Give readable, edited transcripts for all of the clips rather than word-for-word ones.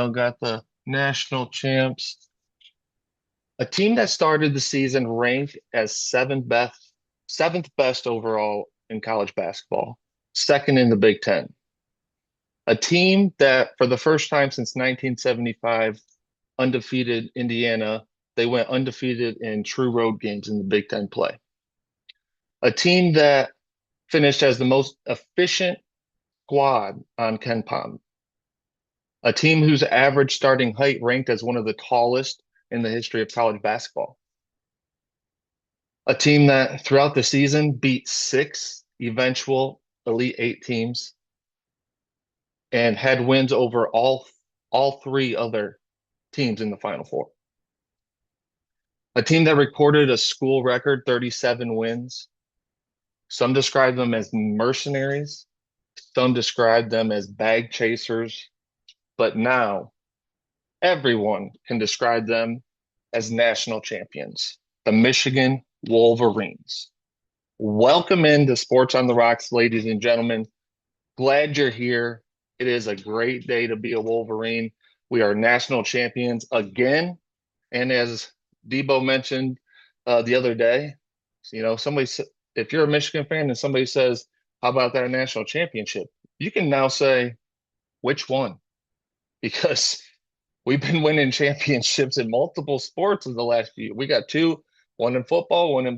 got the national champs. A team that started the season ranked as seventh best overall in college basketball, second in the Big Ten. A team that, for the first time since 1975, undefeated Indiana. They went undefeated in true road games in the Big Ten play. A team that finished as the most efficient squad on KenPom. A team whose average starting height ranked as one of the tallest in the history of college basketball. A team that throughout the season beat six eventual Elite Eight teams and had wins over all three other teams in the Final Four. A team that recorded a school record 37 wins. Some describe them as mercenaries. Some describe them as bag chasers. But now everyone can describe them as national champions, the Michigan Wolverines. Welcome into Sports on the Rocks, ladies and gentlemen. Glad you're here. It is a great day to be a Wolverine. We are national champions again. And as Debo mentioned the other day, if you're a Michigan fan and somebody says, how about that national championship? You can now say, which one? Because we've been winning championships in multiple sports in the last few. We got two, one in football, one in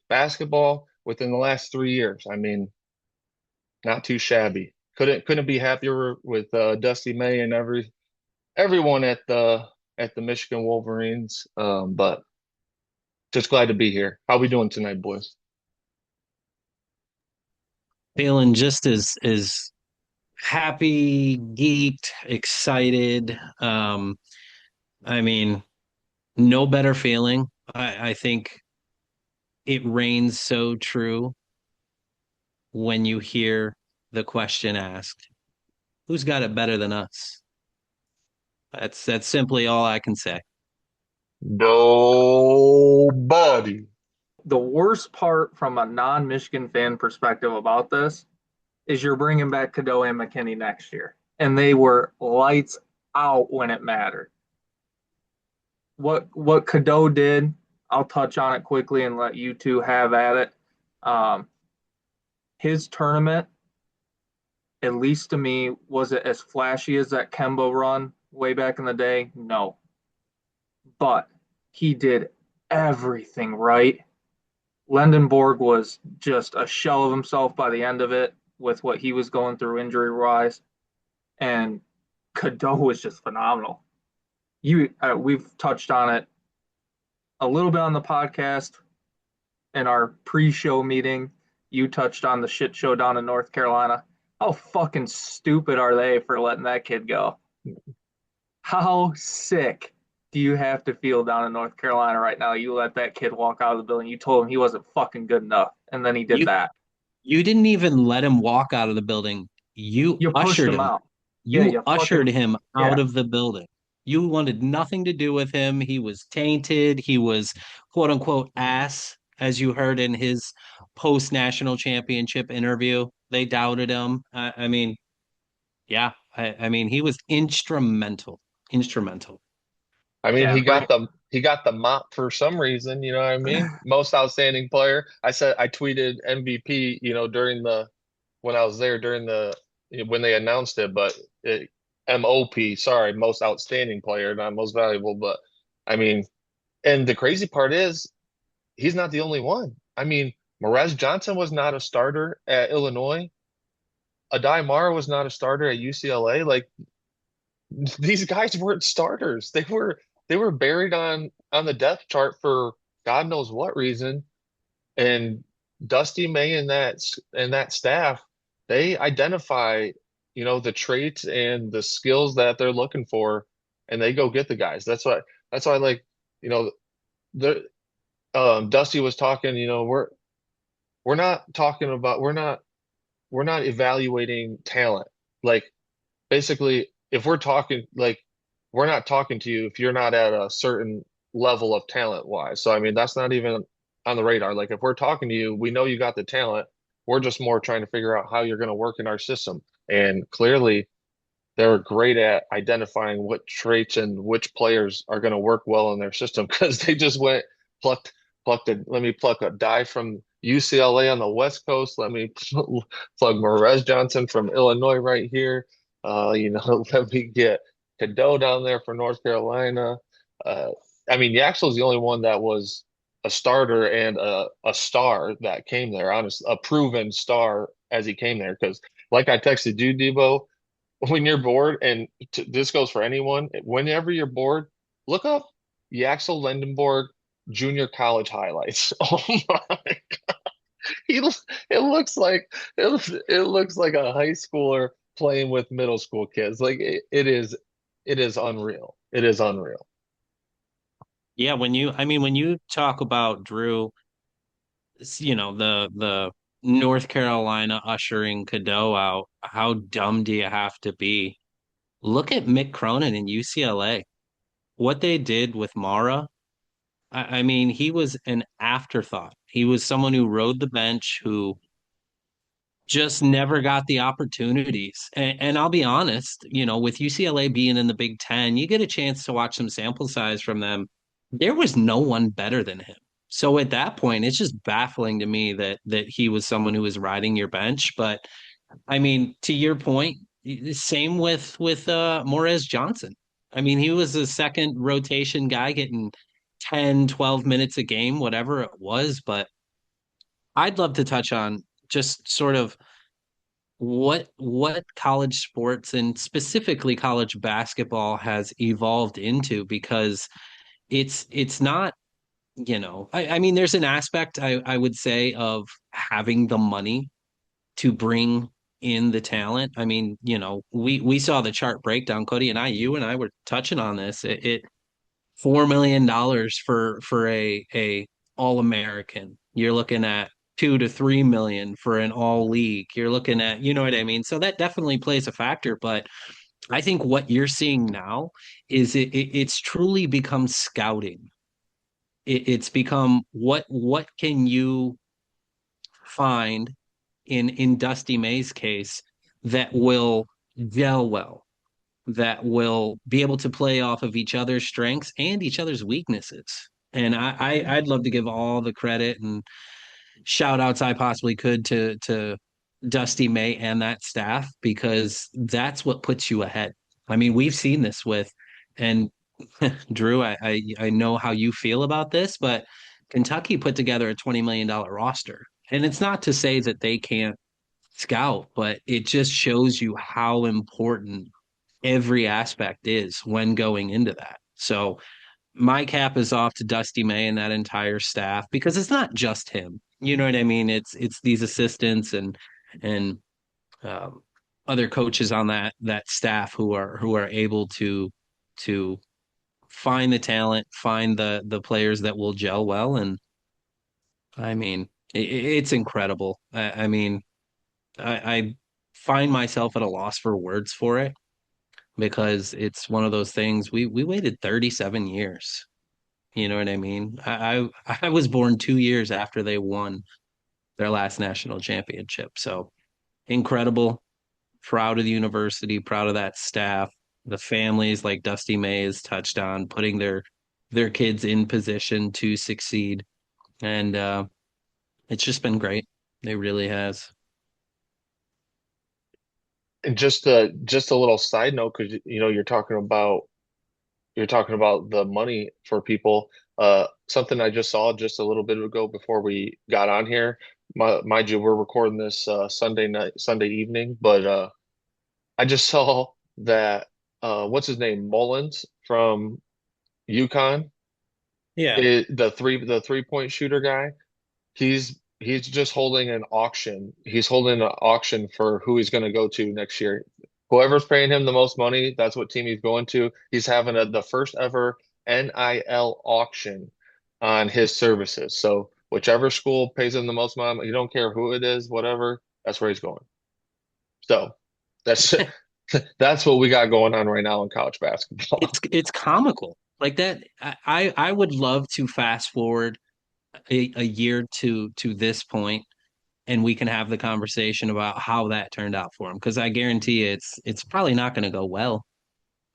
basketball within the last 3 years. I mean, not too shabby. Couldn't be happier with Dusty May and everyone at the Michigan Wolverines. But just glad to be here. How we doing tonight, boys? Feeling just as happy, geeked, excited. I mean, no better feeling. I think it reigns so true when you hear the question asked, who's got it better than us? That's simply all I can say. Nobody. The worst part from a non-Michigan fan perspective about this is you're bringing back Cadeau and McKinney next year, and they were lights out when it mattered. What Cadeau did, I'll touch on it quickly and let you two have at it. His tournament, at least to me, was it as flashy as that Kemba run way back in the day? No, but he did everything right. Lendenborg was just a shell of himself by the end of it with what he was going through injury wise, and Cadeau was just phenomenal. We've touched on it a little bit on the podcast in our pre-show meeting. You touched on the shit show down in North Carolina. How fucking stupid are they for letting that kid go? How sick do you have to feel down in North Carolina right now? You let that kid walk out of the building. You told him he wasn't fucking good enough, and then he did You that. you didn't even let him walk out of the building. You You pushed ushered him him. out. Yeah, You you ushered fucking him yeah. out of the building. You wanted nothing to do with him. He was tainted. He was quote unquote ass, as you heard in his post national championship interview. They doubted him. I mean, yeah. I mean, he was instrumental. Instrumental. I mean, Yeah, bring he got the mop for some reason, you know what I mean? Most outstanding player. I tweeted MVP, during the when I was there during the when they announced it, but MOP, sorry, most outstanding player, not most valuable, but I mean, and the crazy part is he's not the only one. I mean, Morez Johnson was not a starter at Illinois. Adai Mara was not a starter at UCLA. Like these guys weren't starters. They were buried on the depth chart for God knows what reason. And Dusty May and that staff, they identify, the traits and the skills that they're looking for, and they go get the guys. That's why like, you know, the Dusty was talking, we're not talking about we're not evaluating talent. Like basically, if we're talking like we're not talking to you if you're not at a certain level of talent wise. So I mean, that's not even on the radar. Like if we're talking to you, we know you got the talent. We're just more trying to figure out how you're going to work in our system. And clearly, they're great at identifying what traits and which players are going to work well in their system because they just went plucked let me pluck a guy from UCLA on the West Coast. Let me plug Morez Johnson from Illinois right here. Let me get Cadeau down there for North Carolina. Uh, I mean, Yaxel's the only one that was a starter and a star that came there, honest, a proven star as he came there. Because, like I texted you, Debo, when you're bored, and this goes for anyone, whenever you're bored, look up Yaxel Lendenborg junior college highlights. Oh my, he it looks like it looks like a high schooler playing with middle school kids. Like it is unreal. It is unreal. Yeah, when you talk about Drew, the North Carolina ushering Cadeau out, how dumb do you have to be? Look at Mick Cronin in UCLA. What they did with Mara, I mean, he was an afterthought. He was someone who rode the bench, who just never got the opportunities. And I'll be honest, with UCLA being in the Big Ten, you get a chance to watch some sample size from them. There was no one better than him. So at that point, it's just baffling to me that he was someone who was riding your bench. But I mean, to your point, same with Morez Johnson. I mean, he was a second rotation guy getting 10, 12 minutes a game, whatever it was. But I'd love to touch on just sort of what college sports and specifically college basketball has evolved into, because it's not, I mean, there's an aspect I would say of having the money to bring in the talent. I mean, we saw the chart breakdown, Cody and you and I were touching on this. It $4 million for a All-American. You're looking at 2 to 3 million for an all league. You're looking at, you know what I mean? So that definitely plays a factor. But I think what you're seeing now is it's truly become scouting. It's become what can you find in Dusty May's case that will gel well, that will be able to play off of each other's strengths and each other's weaknesses. And I'd love to give all the credit and shout outs I possibly could to Dusty May and that staff, because that's what puts you ahead. I mean, we've seen this with, and Drew, I know how you feel about this, but Kentucky put together a $20 million roster. And it's not to say that they can't scout, but it just shows you how important every aspect is when going into that. So my cap is off to Dusty May and that entire staff, because it's not just him. You know what I mean? It's these assistants and um, other coaches on that staff who are able to find the talent, find the players that will gel well, and I mean it's incredible. I mean I find myself at a loss for words for it, because it's one of those things we waited 37 years. You know what I mean? I was born 2 years after they won their last national championship. So incredible. Proud of the university, proud of that staff, the families like Dusty May has touched on, putting their kids in position to succeed. And it's just been great. It really has. And just a little side note, because you're talking about the money for people. Something I just saw just a little bit ago before we got on here. Mind you, we're recording this Sunday evening, but I just saw that what's his name, Mullins from UConn, Yeah. the 3-point shooter guy. He's just holding an auction. He's holding an auction for who he's going to go to next year. Whoever's paying him the most money, that's what team he's going to. He's having the first ever NIL auction on his services. So whichever school pays him the most money, you don't care who it is, whatever, that's where he's going. So that's that's what we got going on right now in college basketball. It's comical. Like that, I would love to fast forward a year to this point and we can have the conversation about how that turned out for him. Because I guarantee you it's probably not going to go well.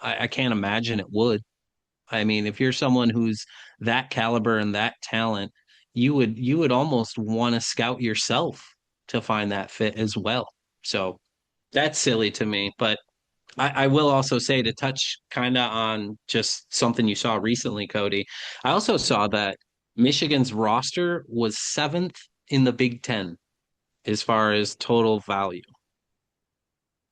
I can't imagine it would. I mean, if you're someone who's that caliber and that talent, you would almost want to scout yourself to find that fit as well. So that's silly to me. But I will also say, to touch kind of on just something you saw recently, Cody. I also saw that Michigan's roster was seventh in the Big Ten as far as total value.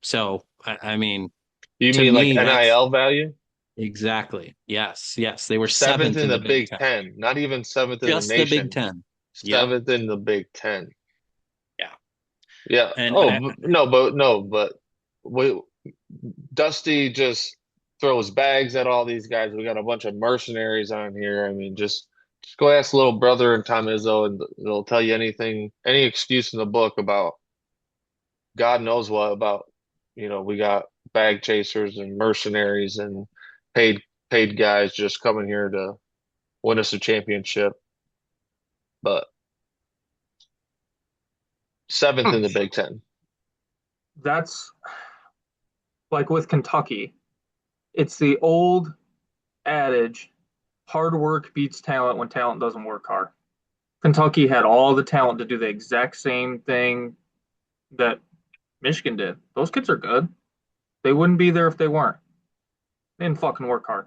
So I mean, You to mean like me, that's NIL value? exactly, yes, yes. They were Seventh seventh in in the the Big Big Ten, Ten, not even seventh in the just the Big nation. Ten. Yep. Seventh in the Big Ten. Yeah. Yeah. And Oh, no, but we, Dusty just throws bags at all these guys. We got a bunch of mercenaries on here. I mean, just go ask little brother and Tom Izzo, and they'll tell you anything, any excuse in the book about God knows what about. We got bag chasers and mercenaries and paid paid guys just coming here to win us a championship. But seventh in the Big Ten. That's like with Kentucky. It's the old adage, hard work beats talent when talent doesn't work hard. Kentucky had all the talent to do the exact same thing that Michigan did. Those kids are good. They wouldn't be there if they weren't. They didn't fucking work hard.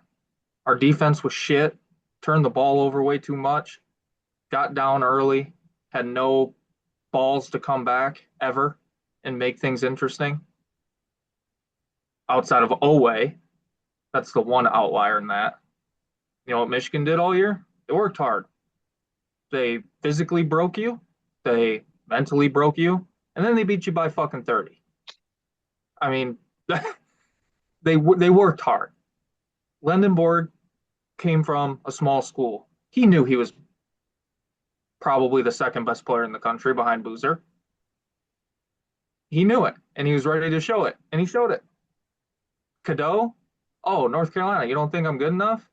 Our defense was shit, turned the ball over way too much, got down early, had no balls to come back ever and make things interesting. Outside of Oway, that's the one outlier in that. You know what Michigan did all year? They worked hard. They physically broke you, they mentally broke you, and then they beat you by fucking 30. I mean, they worked hard. Lendenborg came from a small school. He knew he was probably the second best player in the country behind Boozer. He knew it, and he was ready to show it, and he showed it. Cadeau, oh, North Carolina, you don't think I'm good enough?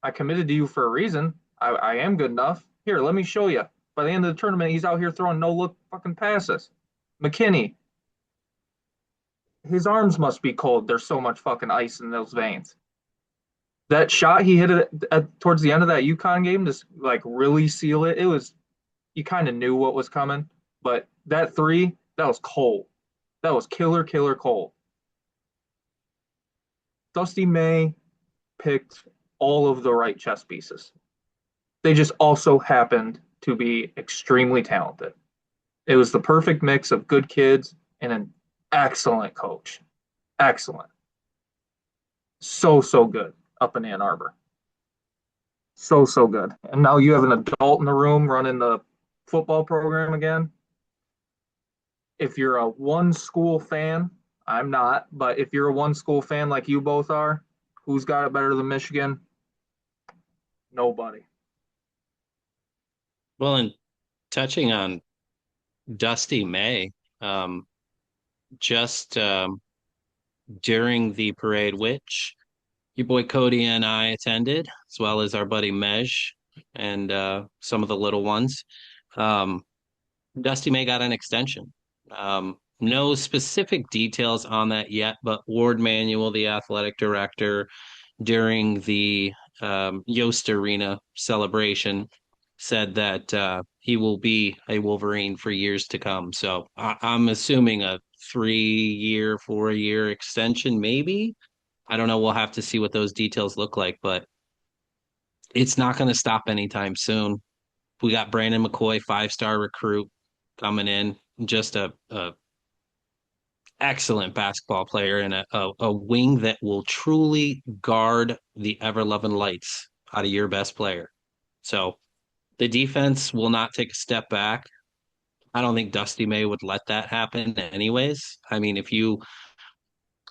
I committed to you for a reason. I am good enough. Here, let me show you. By the end of the tournament, he's out here throwing no look fucking passes. McKinney, his arms must be cold. There's so much fucking ice in those veins. That shot he hit towards the end of that UConn game to like really seal it. It was, you kind of knew what was coming, but that three, that was cold. That was killer, killer cold. Dusty May picked all of the right chess pieces. They just also happened to be extremely talented. It was the perfect mix of good kids and an excellent coach. Excellent. So, so good up in Ann Arbor. So, so good. And now you have an adult in the room running the football program again. If you're a one school fan, I'm not, but if you're a one school fan like you both are, who's got it better than Michigan? Nobody. well, and touching on Dusty May, um, just during the parade, which your boy Cody and I attended, as well as our buddy Mej and some of the little ones. Um, Dusty May got an extension. No specific details on that yet, but Ward Manuel, the athletic director, during the Yost Arena celebration, said that he will be a Wolverine for years to come. So I'm assuming a 3-year, 4-year extension, maybe. I don't know. We'll have to see what those details look like, but it's not going to stop anytime soon. We got Brandon McCoy, 5-star recruit, coming in, just a excellent basketball player and a wing that will truly guard the ever loving lights out of your best player. So the defense will not take a step back. I don't think Dusty May would let that happen anyways. I mean, if you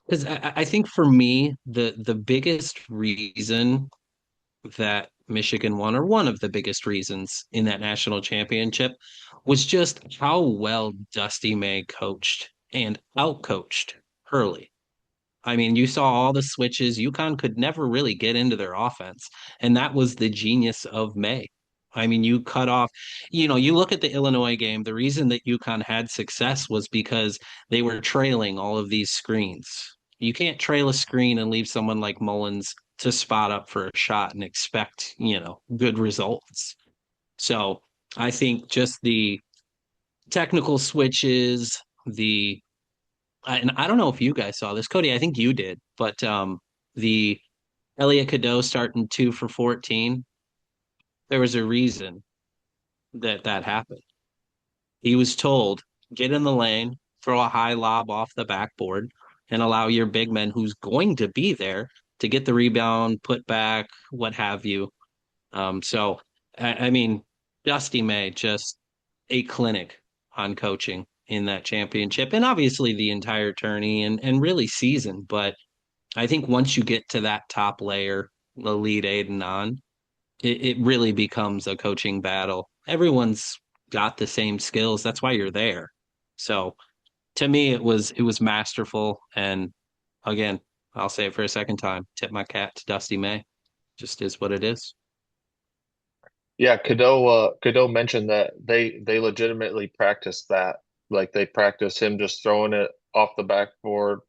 because I think for me, the biggest reason that Michigan won, or one of the biggest reasons in that national championship, was just how well Dusty May coached and outcoached Hurley. I mean, you saw all the switches. UConn could never really get into their offense, and that was the genius of May. I mean, you cut off, you look at the Illinois game, the reason that UConn had success was because they were trailing all of these screens. You can't trail a screen and leave someone like Mullins to spot up for a shot and expect, good results. So I think just the technical switches, and I don't know if you guys saw this, Cody, I think you did, but the Elliot Cadeau starting 2 for 14, there was a reason that that happened. He was told, get in the lane, throw a high lob off the backboard, and allow your big man who's going to be there to get the rebound, put back, what have you. So, I mean, Dusty May, just a clinic on coaching in that championship, and obviously the entire tourney and really season. But I think once you get to that top layer, the Elite Eight and on, it really becomes a coaching battle. Everyone's got the same skills. That's why you're there. So to me, it was masterful. And again, I'll say it for a second time. Tip my cap to Dusty May. Just is what it is. Yeah, Cadeau mentioned that they legitimately practiced that. Like they practice him just throwing it off the backboard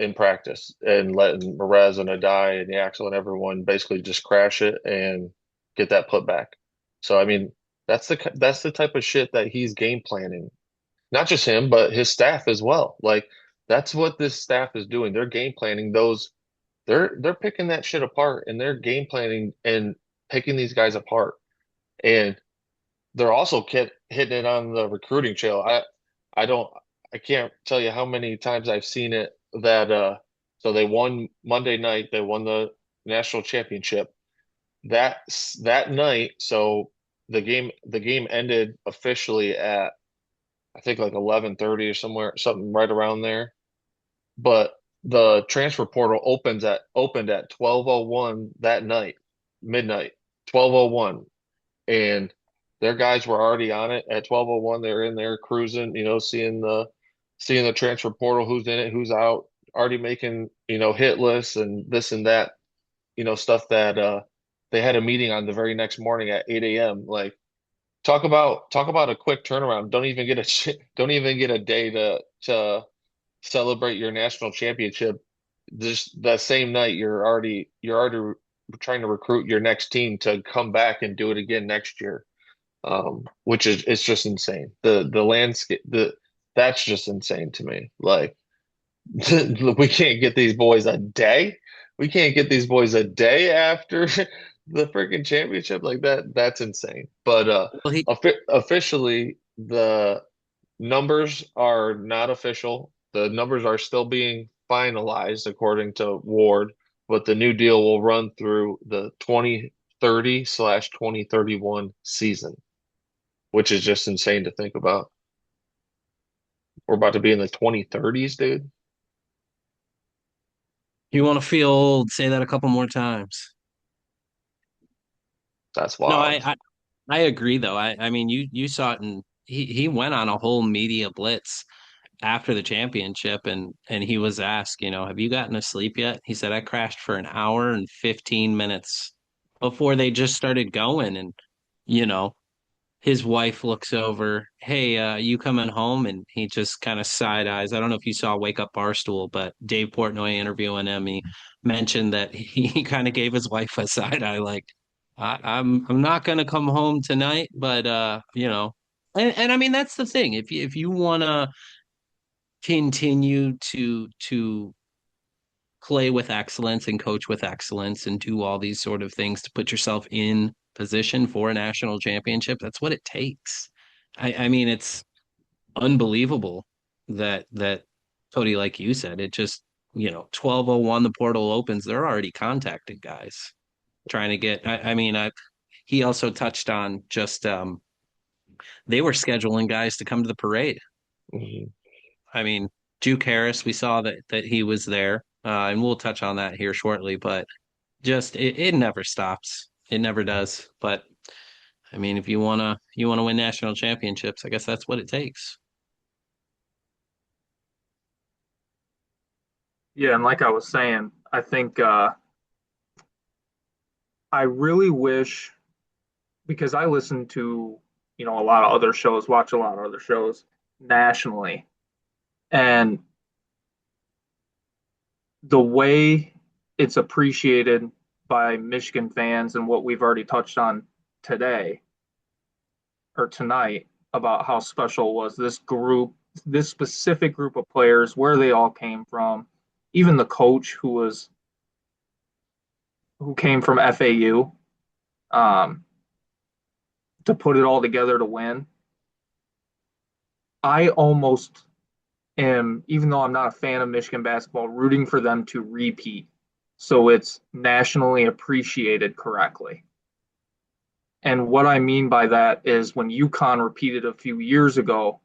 in practice and letting Perez and Adai and Yaxel and everyone basically just crash it and get that put back. So I mean, that's the type of shit that he's game planning. Not just him, but his staff as well. Like that's what this staff is doing. They're game planning those. They're picking that shit apart and they're game planning and picking these guys apart. And they're also hitting it on the recruiting trail. I don't I can't tell you how many times I've seen it that so they won Monday night, they won the national championship. That night, so the game ended officially at I think like 11:30 or somewhere, something right around there. But the transfer portal opened at 12:01 that night, midnight, 12:01, and their guys were already on it at 12:01. They're in there cruising, seeing the transfer portal, who's in it, who's out, already making, hit lists and this and that, stuff that they had a meeting on the very next morning at 8 a.m. Like talk about a quick turnaround. Don't even get a day to celebrate your national championship. Just that same night, you're already trying to recruit your next team to come back and do it again next year. Which is it's just insane. The landscape that's just insane to me. Like we can't get these boys a day. We can't get these boys a day after the freaking championship like that. That's insane. But Well, officially the numbers are not official. The numbers are still being finalized according to Ward, but the new deal will run through the 2030/2031 season, which is just insane to think about. We're about to be in the 2030s, dude. you want to feel old, say that a couple more times. That's No, wild. I agree though. I mean you saw it, and he went on a whole media blitz after the championship, and he was asked, have you gotten to sleep yet? He said, I crashed for an hour and 15 minutes before they just started going. And you know his wife looks over, hey, you coming home? And he just kind of side eyes. I don't know if you saw Wake Up Barstool, but Dave Portnoy interviewing him, he mentioned that he kind of gave his wife a side eye, like, I'm not gonna come home tonight, but and I mean that's the thing. If you wanna continue to play with excellence and coach with excellence and do all these sort of things to put yourself in position for a national championship, that's what it takes. I mean, it's unbelievable that Cody, like you said, it just 12:01 the portal opens, they're already contacting guys trying to get. I mean, he also touched on just they were scheduling guys to come to the parade. Mhm. I mean, Duke Harris, we saw that he was there, and we'll touch on that here shortly. But just it never stops. It never does. But I mean, if you wanna win national championships, I guess that's what it takes. Yeah, and like I was saying, I think I really wish because I listen to, a lot of other shows, watch a lot of other shows nationally. And the way it's appreciated by Michigan fans and what we've already touched on today or tonight about how special was this group, this specific group of players, where they all came from, even the coach who came from FAU, um, to put it all together to win. I almost am, even though I'm not a fan of Michigan basketball, rooting for them to repeat so it's nationally appreciated correctly. And what I mean by that is when UConn repeated a few years ago,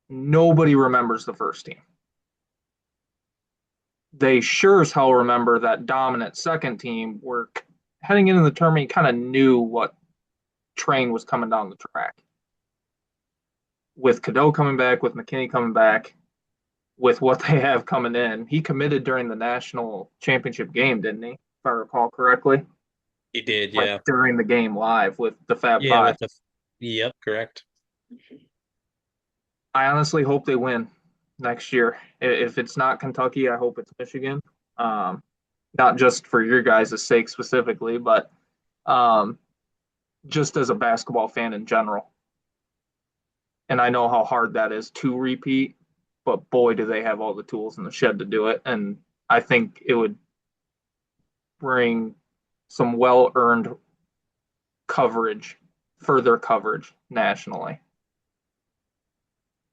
nobody remembers the first team. They sure as hell remember that dominant second team where heading into the tournament, kind of knew what train was coming down the track. With Cadeau coming back, with McKinney coming back, with what they have coming in. He committed during the national championship game, didn't he? If I recall correctly. He did, Like yeah. during the game live with the Fab Yeah, Five. with the yep, correct. I honestly hope they win next year. If it's not Kentucky, I hope it's Michigan. Um, not just for your guys' sake specifically, but um, just as a basketball fan in general. And I know how hard that is to repeat, but boy, do they have all the tools in the shed to do it. And I think it would bring some well earned coverage, further coverage nationally.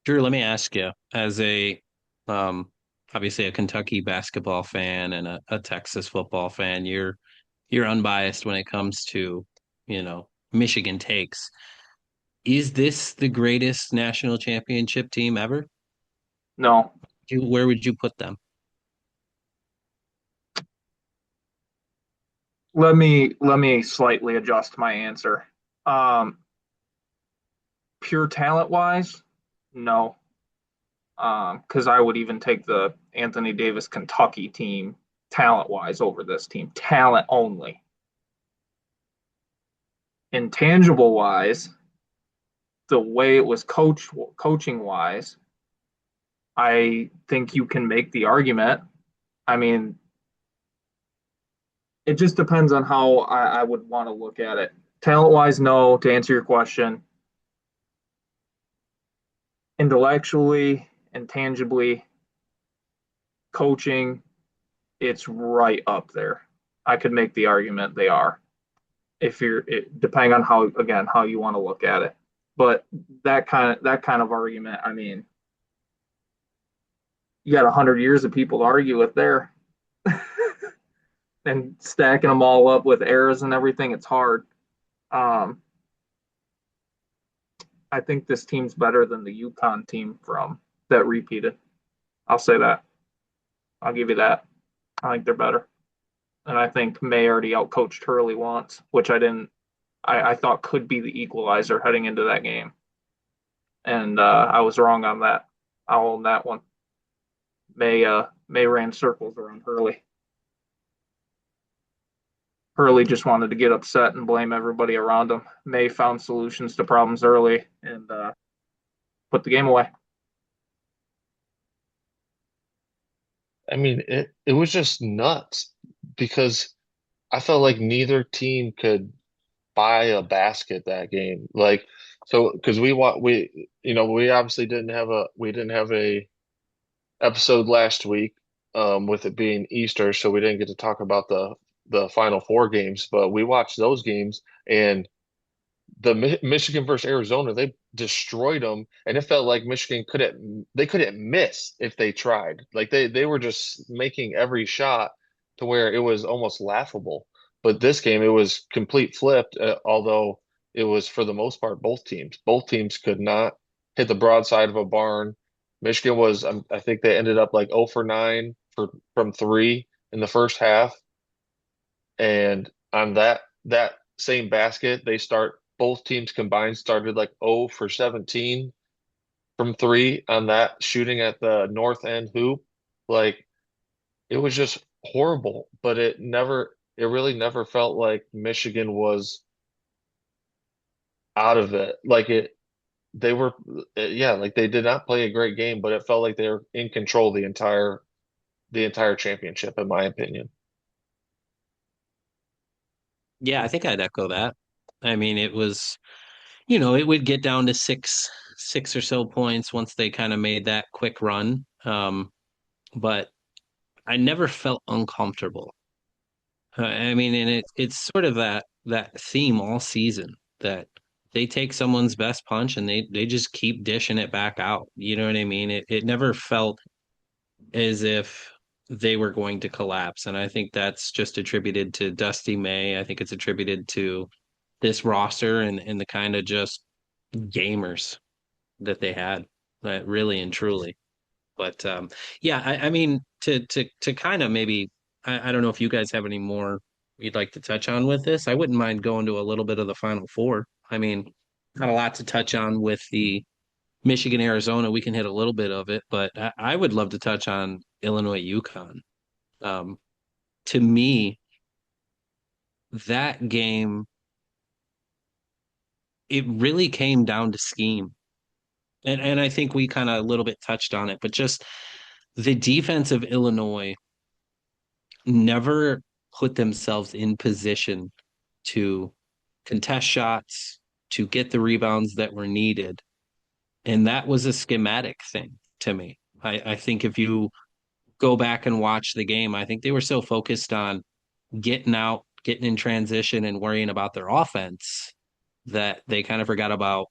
Drew, let me ask you, as a um obviously a Kentucky basketball fan and a Texas football fan, you're unbiased when it comes to, Michigan takes. Is this the greatest national championship team ever? No, Where would you put them? let me slightly adjust my answer. Um, Pure talent wise, no. Because I would even take the Anthony Davis Kentucky team talent wise over this team, talent only. Intangible wise, the way it was coaching wise, I think you can make the argument. I mean, it just depends on how I would want to look at it. Talent wise, no, to answer your question. Intellectually, intangibly, coaching, it's right up there. I could make the argument they are if depending on how, again, how you want to look at it. But that kind of argument, I mean, you got 100 years of people to argue with there, and stacking them all up with errors and everything, it's hard. Um, I think this team's better than the UConn team from that repeated. I'll say that. I'll give you that. I think they're better. And I think May already outcoached Hurley once, which I didn't. I thought could be the equalizer heading into that game, and I was wrong on that. I'll own that one. May ran circles around Hurley. Hurley just wanted to get upset and blame everybody around him. May found solutions to problems early and put the game away. I mean, it was just nuts because I felt like neither team could buy a basket that game. Like, so because we obviously didn't have a episode last week, with it being Easter, so we didn't get to talk about the Final Four games, but we watched those games, and the Michigan versus Arizona, they destroyed them, and it felt like Michigan couldn't miss if they tried. Like they were just making every shot to where it was almost laughable. But this game, it was complete flipped, although it was for the most part both teams could not hit the broadside of a barn. Michigan was, I think they ended up like 0 for 9 from three in the first half, and on that same basket, both teams combined started like 0 for 17 from three on that shooting at the north end hoop. Like it was just horrible, but it really never felt like Michigan was out of it. They were, yeah, like they did not play a great game, but it felt like they were in control the entire championship, in my opinion. Yeah, I think I'd echo that. I mean, it was, it would get down to six or so points once they kind of made that quick run. But I never felt uncomfortable. I mean, and it's sort of that theme all season that they take someone's best punch and they just keep dishing it back out. You know what I mean? It never felt as if they were going to collapse. And I think that's just attributed to Dusty May. I think it's attributed to this roster and the kind of just gamers that they had, really and truly. But yeah, I mean to kind of maybe I don't know if you guys have any more you'd like to touch on with this. I wouldn't mind going to a little bit of the Final Four. I mean, not a lot to touch on with the Michigan Arizona. We can hit a little bit of it, but I would love to touch on Illinois UConn. Um, to me, that game it really came down to scheme. And I think we kind of a little bit touched on it, but just the defense of Illinois never put themselves in position to contest shots, to get the rebounds that were needed. And that was a schematic thing to me. I think if you go back and watch the game, I think they were so focused on getting out, getting in transition, and worrying about their offense that they kind of forgot about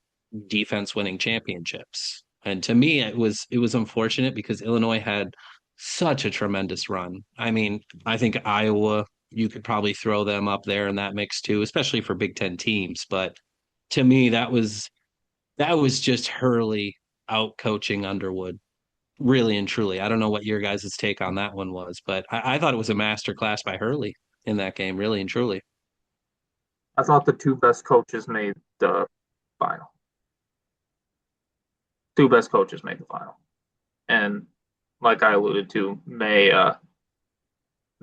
defense winning championships. And to me, it was unfortunate because Illinois had such a tremendous run. I mean, I think Iowa, you could probably throw them up there in that mix too, especially for Big Ten teams. But to me, that was just Hurley out coaching Underwood, really and truly. I don't know what your guys' take on that one was, but I thought it was a master class by Hurley in that game, really and truly. I thought the two best coaches made the final. Two best coaches made the final. And like I alluded to, May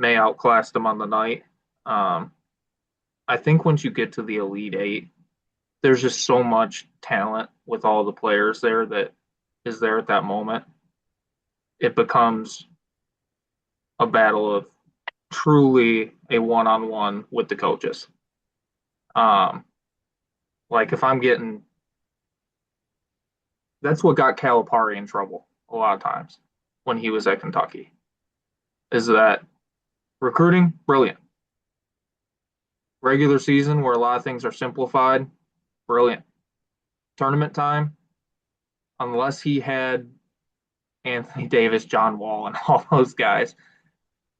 outclassed them on the night. Um, I think once you get to the Elite Eight, there's just so much talent with all the players there that is there at that moment. It becomes a battle of truly a one-on-one with the coaches. Um, like if I'm getting, that's what got Calipari in trouble a lot of times when he was at Kentucky. Is that recruiting brilliant, regular season where a lot of things are simplified, brilliant. Tournament time, unless he had Anthony Davis, John Wall, and all those guys,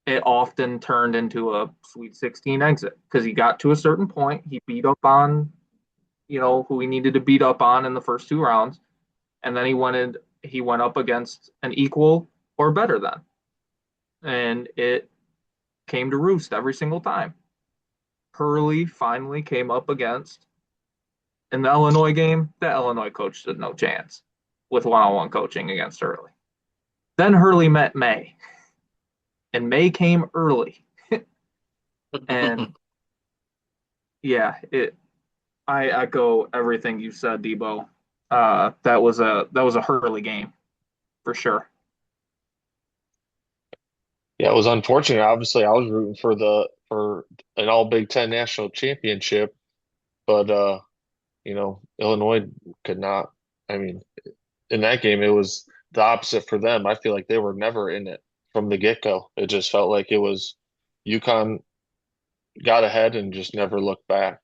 it often turned into a Sweet 16 exit because he got to a certain point. He beat up on, who he needed to beat up on in the first two rounds. And then he went up against an equal or better than. And it came to roost every single time. Hurley finally came up against in the Illinois game, the Illinois coach stood no chance with one-on-one coaching against Hurley. Then Hurley met May, and May came early. And yeah, I echo everything you said, Debo. That was a Hurley game for sure. Yeah, it was unfortunate. Obviously, I was rooting for an all Big Ten national championship, but Illinois could not. I mean, in that game, it was the opposite for them. I feel like they were never in it from the get-go. It just felt like it was UConn got ahead and just never looked back.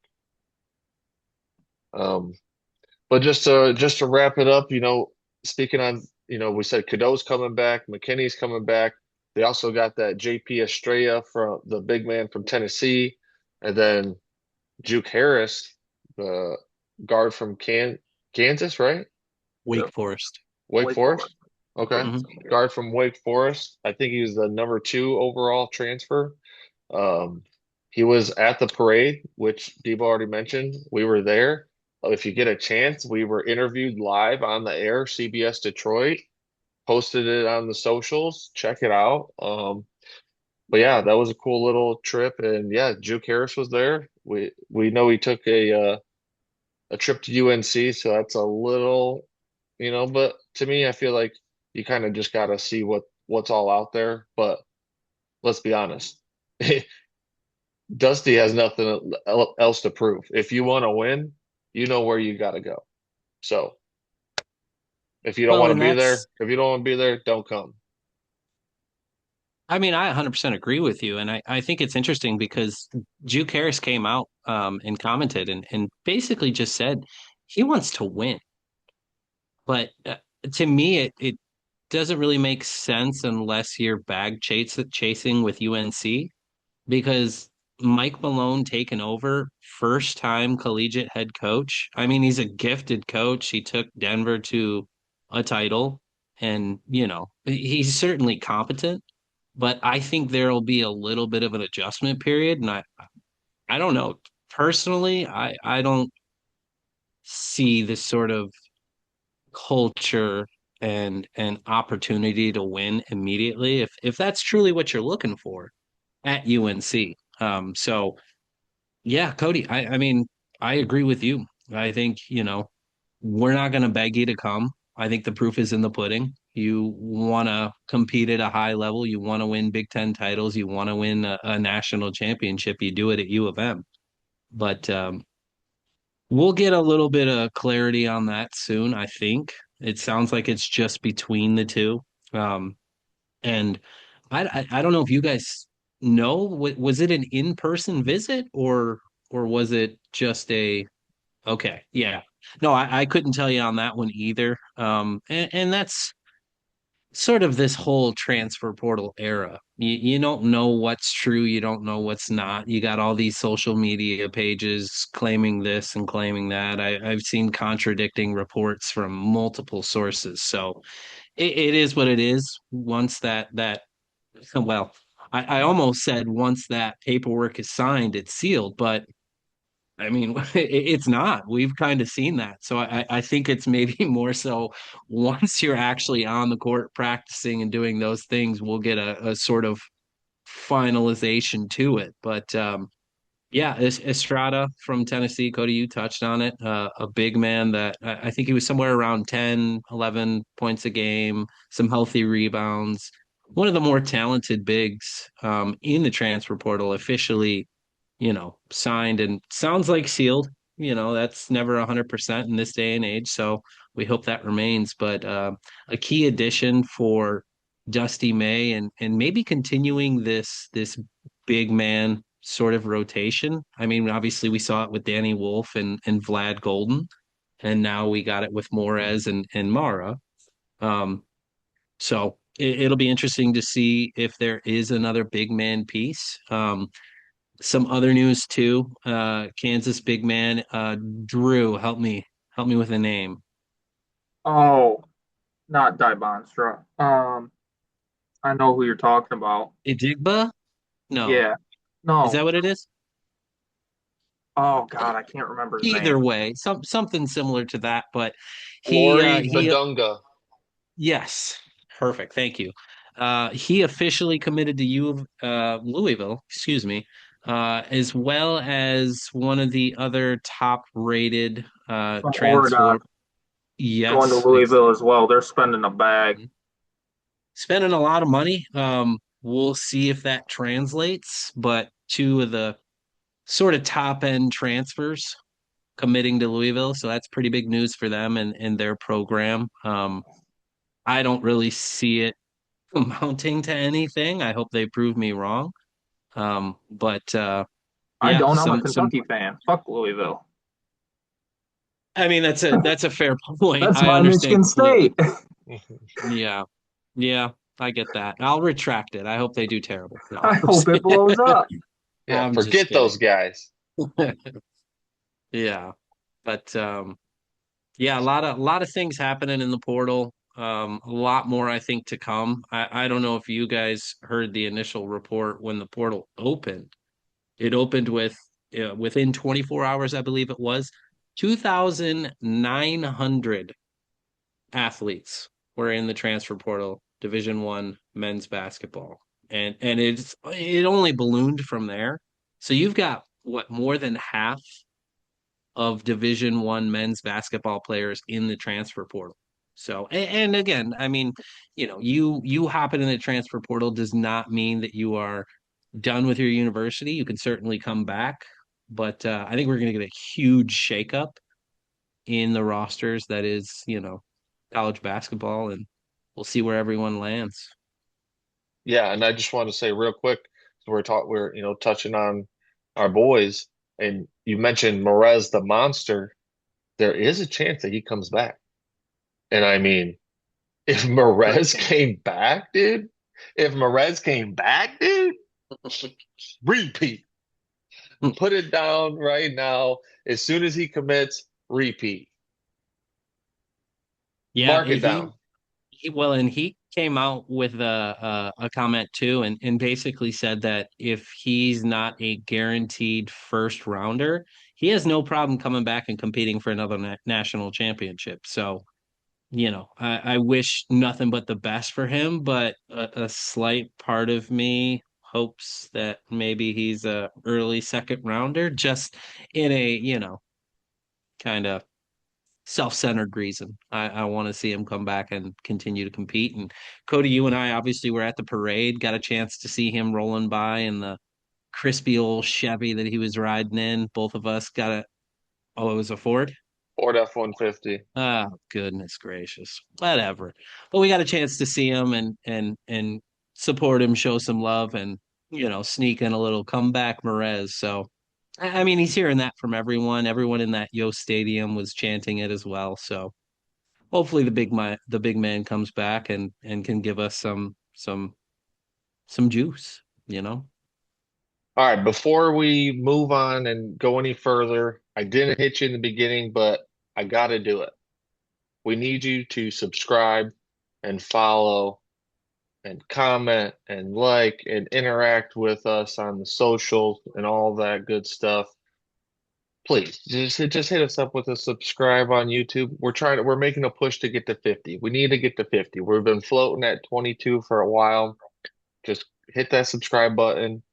Um, but just to wrap it up, speaking on, we said Cadeau's coming back, McKinney's coming back. They also got that JP Estrella from the big man from Tennessee, and then Juke Harris, the guard from Kansas, right? Yeah. Wake Forest. Wake Wake Forest. Forest. Okay. Correct. Hmm. Guard from Wake Forest. I think he was the number 2 overall transfer. Um, he was at the parade, which Debo already mentioned. We were there. If you get a chance, we were interviewed live on the air, CBS Detroit, posted it on the socials. Check it out. But yeah, that was a cool little trip. And yeah, Juke Harris was there. We know he took a trip to UNC, so that's a little, but to me, I feel like you kind of just gotta see what's all out there. But let's be honest, Dusty has nothing else to prove. If you want to win, you know where you gotta go. So if you don't Well, want to and be there, that's, if you don't want to be there, don't come. I mean, I 100% agree with you. And I think it's interesting because Juke Harris came out and commented and basically just said he wants to win. But to me, it doesn't really make sense unless you're chasing with UNC because Mike Malone taking over, first time collegiate head coach. I mean, he's a gifted coach. He took Denver to a title and, he's certainly competent, but I think there'll be a little bit of an adjustment period. And I don't know. Personally, I don't see this sort of culture and opportunity to win immediately if that's truly what you're looking for at UNC. So yeah, Cody, I mean, I agree with you. I think, we're not going to beg you to come. I think the proof is in the pudding. You want to compete at a high level. You want to win Big Ten titles. You want to win a national championship. You do it at U of M. But we'll get a little bit of clarity on that soon, I think. It sounds like it's just between the two. Um, and I don't know if you guys know, was it an in-person visit or was it just a okay, yeah. No, I couldn't tell you on that one either. And that's sort of this whole transfer portal era. You don't know what's true, you don't know what's not. You got all these social media pages claiming this and claiming that. I've seen contradicting reports from multiple sources. So it is what it is. Once that well, I almost said once that paperwork is signed, it's sealed, but I mean, it's not. We've kind of seen that. So I think it's maybe more so once you're actually on the court practicing and doing those things, we'll get a sort of finalization to it. But yeah, Estrada from Tennessee, Cody, you touched on it. A big man that I think he was somewhere around 10, 11 points a game, some healthy rebounds. One of the more talented bigs in the transfer portal, officially signed and sounds like sealed. That's never 100% in this day and age. So we hope that remains. But a key addition for Dusty May and maybe continuing this big man sort of rotation. I mean, obviously we saw it with Danny Wolf and Vlad Golden, and now we got it with Morez and Mara. Um, so it'll be interesting to see if there is another big man piece. Some other news too. Kansas big man, Drew, help me with a name. Oh, not Dybonstra. I know who you're talking about. Idigba? No. Yeah. Is No. that what it is? Oh God, I can't remember his Either name. way, something similar to that, but Lori he Badunga. yes, perfect. Thank you. He officially committed to Louisville, excuse me, as well as one of the other top rated From Oregon, transfer. going to Yes, Louisville as well. They're spending a bag. spending a lot of money. We'll see if that translates, but two of the sort of top end transfers committing to Louisville, so that's pretty big news for them and their program. I don't really see it amounting to anything. I hope they prove me wrong. But I yeah, don't. I'm a some. Kentucky fan. Fuck Louisville. I mean, that's a fair point. That's I my understand Michigan completely. State. Yeah, yeah, I get that. I'll retract it. I hope they do terrible. No, I hope it blows up. Yeah, I'm just forget those kidding. guys. Yeah, but yeah, a lot of things happening in the portal. A lot more I think to come. I don't know if you guys heard the initial report when the portal opened. It opened with within 24 hours, I believe it was, 2,900 athletes were in the transfer portal, Division One men's basketball, and it only ballooned from there. So you've got what more than half of Division I men's basketball players in the transfer portal. So, and again, I mean, you hopping in the transfer portal does not mean that you are done with your university. You can certainly come back, but I think we're going to get a huge shakeup in the rosters that is, college basketball, and we'll see where everyone lands. Yeah, and I just want to say real quick, so we're touching on our boys, and you mentioned Morez the monster. There is a chance that he comes back. And I mean, if Great Morez chance. came back, dude, if Morez came back, dude, repeat. Put it down right now. As soon as he commits, repeat. Yeah, Mark it down. well, and he came out with a comment too, and basically said that if he's not a guaranteed first rounder, he has no problem coming back and competing for another national championship. So, I wish nothing but the best for him, but a slight part of me hopes that maybe he's a early second rounder, just in a, kind of self-centered reason. I want to see him come back and continue to compete. And Cody, you and I obviously were at the parade, got a chance to see him rolling by in the crispy old Chevy that he was riding in. Both of us got a, oh, it was a Ford. Ford F-150. Oh, goodness gracious. Whatever. But we got a chance to see him and support him, show some love, and sneak in a little comeback Merez. So I mean, he's hearing that from everyone. Everyone in that Yo Stadium was chanting it as well. So hopefully the big man comes back and can give us some juice, you know. All right, before we move on and go any further, I didn't hit you in the beginning, but I got to do it. We need you to subscribe and follow and comment and like and interact with us on the socials and all that good stuff. Please just hit us up with a subscribe on YouTube. We're making a push to get to 50. We need to get to 50. We've been floating at 22 for a while. Just hit that subscribe button.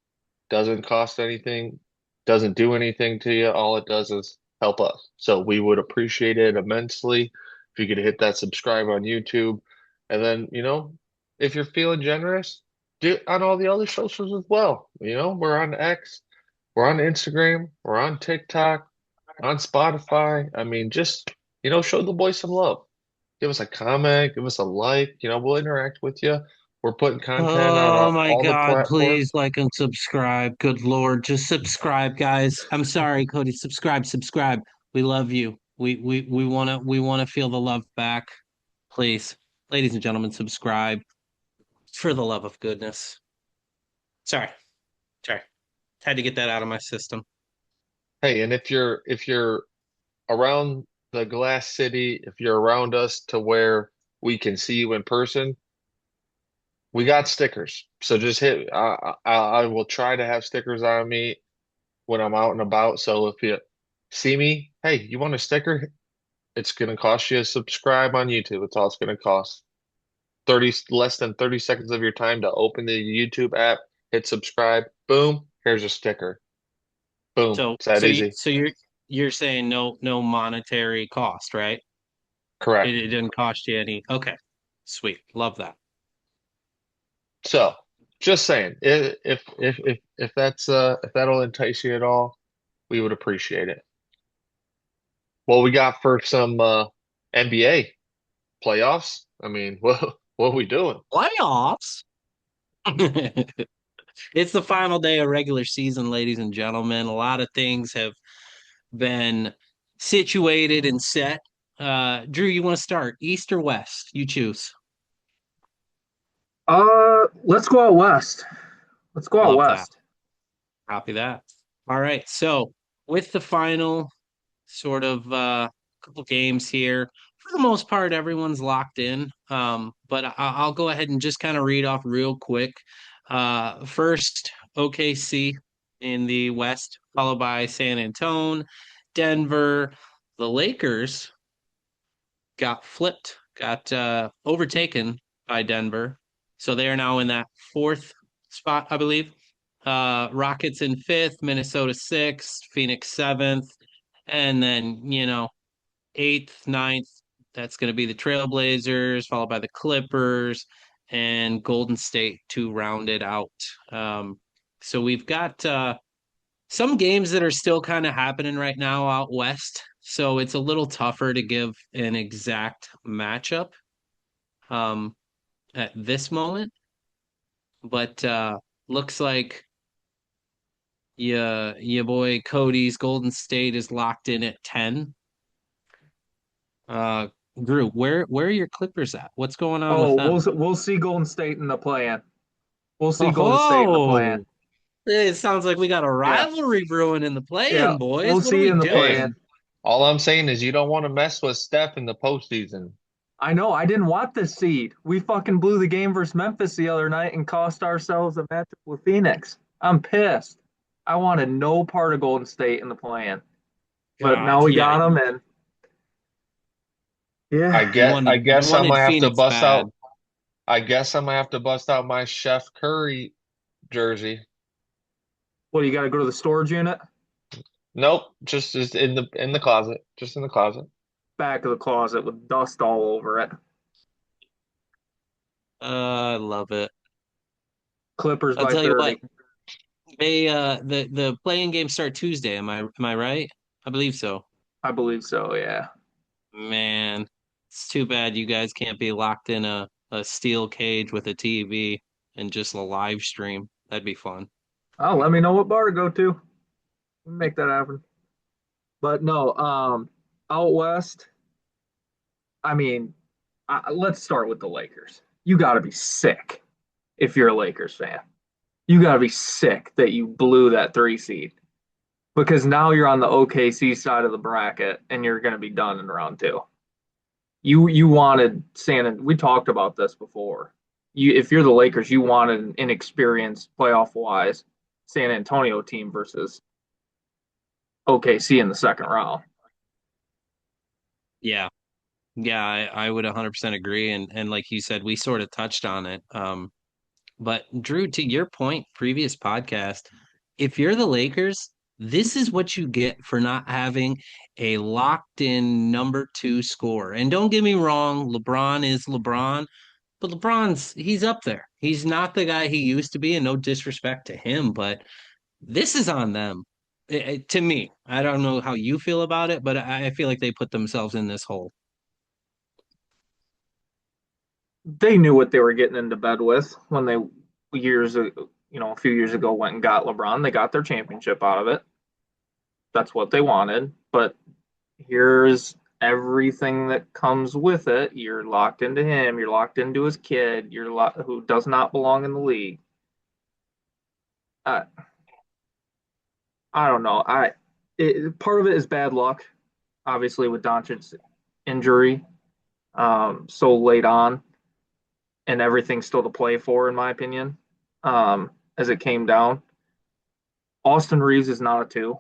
Doesn't cost anything, doesn't do anything to you. All it does is help us. So we would appreciate it immensely if you could hit that subscribe on YouTube. And then, if you're feeling generous, do it on all the other socials as well. We're on X, we're on Instagram, we're on TikTok, on Spotify. I mean, just, show the boys some love. Give us a comment, give us a like, we'll interact with you. We're putting content on Oh my all the God, please platforms. like and subscribe. Good Lord, just subscribe, guys. I'm sorry, Cody. Subscribe. We love you. We wanna feel the love back. Please, ladies and gentlemen, subscribe for the love of goodness. Sorry, sorry. Had to get that out of my system. Hey, and if you're around the Glass City, if you're around us to where we can see you in person, we got stickers. So just hit. I will try to have stickers on me when I'm out and about. So if you see me, hey, you want a sticker? It's gonna cost you a subscribe on YouTube. It's all it's gonna cost. 30 less than 30 seconds of your time to open the YouTube app, hit subscribe, boom, here's a sticker. Boom. So It's that so you easy. so you're saying no monetary cost, right? It, Correct. it didn't cost you any. Okay, sweet, love that. So, just saying, if if that'll entice you at all, we would appreciate it. What we got for some NBA playoffs? I mean, what are we doing? Playoffs. It's the final day of regular season, ladies and gentlemen. A lot of things have been situated and set. Drew, you want to start? East or West? You choose. Let's go out west. Let's go out Love that. west. Copy that. All right. So with the final sort of couple games here, for the most part, everyone's locked in. But I'll go ahead and just kind of read off real quick. First, OKC in the West, followed by San Antonio, Denver. The Lakers got flipped, got overtaken by Denver. So they are now in that fourth spot, I believe. Rockets in fifth, Minnesota sixth, Phoenix seventh, And then, eighth, ninth, that's going to be the Trailblazers, followed by the Clippers and Golden State to round it out. So we've got some games that are still kind of happening right now out west. So it's a little tougher to give an exact matchup um, at this moment. But looks like your boy Cody's Golden State is locked in at 10. Uh, Drew, where are your Clippers at? What's going on with Oh, them? we'll see Golden State in the play-in. We'll see Golden State in the play-in. Oh, it sounds like we got a Yeah, rivalry brewing in the yeah. play-in, We'll boys. What are see we in the Hey, play-in. doing? all I'm saying is you don't want to mess with Steph in the postseason. I know. I didn't want this seed. We fucking blew the game versus Memphis the other night and cost ourselves a matchup with Phoenix. I'm pissed. I wanted no part of Golden State in the play-in, but now God, we yeah, got them, and I yeah. get I you guess I wanted might have to Phoenix bust bad. out I guess I might have to bust out my Chef Curry jersey. Well, you got to go to the storage unit, Nope, just in the closet. Just in the closet. back of the closet with dust all over it. I love it. Clippers I'll by tell you what, 30. the playing games start Tuesday. Am I right? I believe so. I believe so. Yeah. Man, it's too bad you guys can't be locked in a steel cage with a TV and just a live stream. That'd be fun. Oh, let me know what bar to go to. Make that happen. But no, out west. I mean, let's start with the Lakers. You got to be sick if you're a Lakers fan. You got to be sick that you blew that 3 seed because now you're on the OKC side of the bracket and you're going to be done in round two. You wanted we talked about this before. If you're the Lakers, you wanted an inexperienced playoff wise San Antonio team versus OKC in the second round. Yeah. Yeah, I would 100% agree. And like you said, we sort of touched on it. But Drew, to your point, previous podcast, if you're the Lakers, this is what you get for not having a locked in number two scorer. And don't get me wrong, LeBron is LeBron, but he's up there. He's not the guy he used to be, and no disrespect to him, but this is on them. To me, I don't know how you feel about it, but I feel like they put themselves in this hole. They knew what they were getting into bed with when they a few years ago went and got LeBron. They got their championship out of it. That's what they wanted. But here's everything that comes with it. You're locked into him. You're locked into his kid. Who does not belong in the league. I I don't know. Part of it is bad luck, obviously with Doncic's injury so late on, and everything's still to play for, in my opinion. As it came down, Austin Reeves is not a two.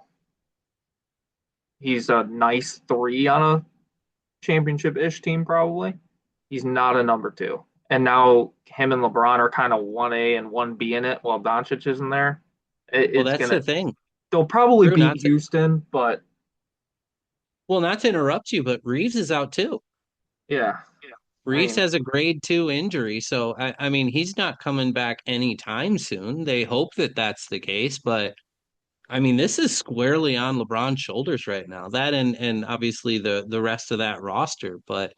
He's a nice three on a championship-ish team, probably. He's not a number two. And now him and LeBron are kind of 1A and 1B in it while Doncic isn't there. Well, It's that's gonna the thing. they'll probably Drew, beat Houston, but not to interrupt you, but Reeves is out too. yeah, I Reeves mean, has a grade two injury, so I mean he's not coming back anytime soon. They hope that that's the case, but I mean this is squarely on LeBron's shoulders right now. That and obviously the rest of that roster, but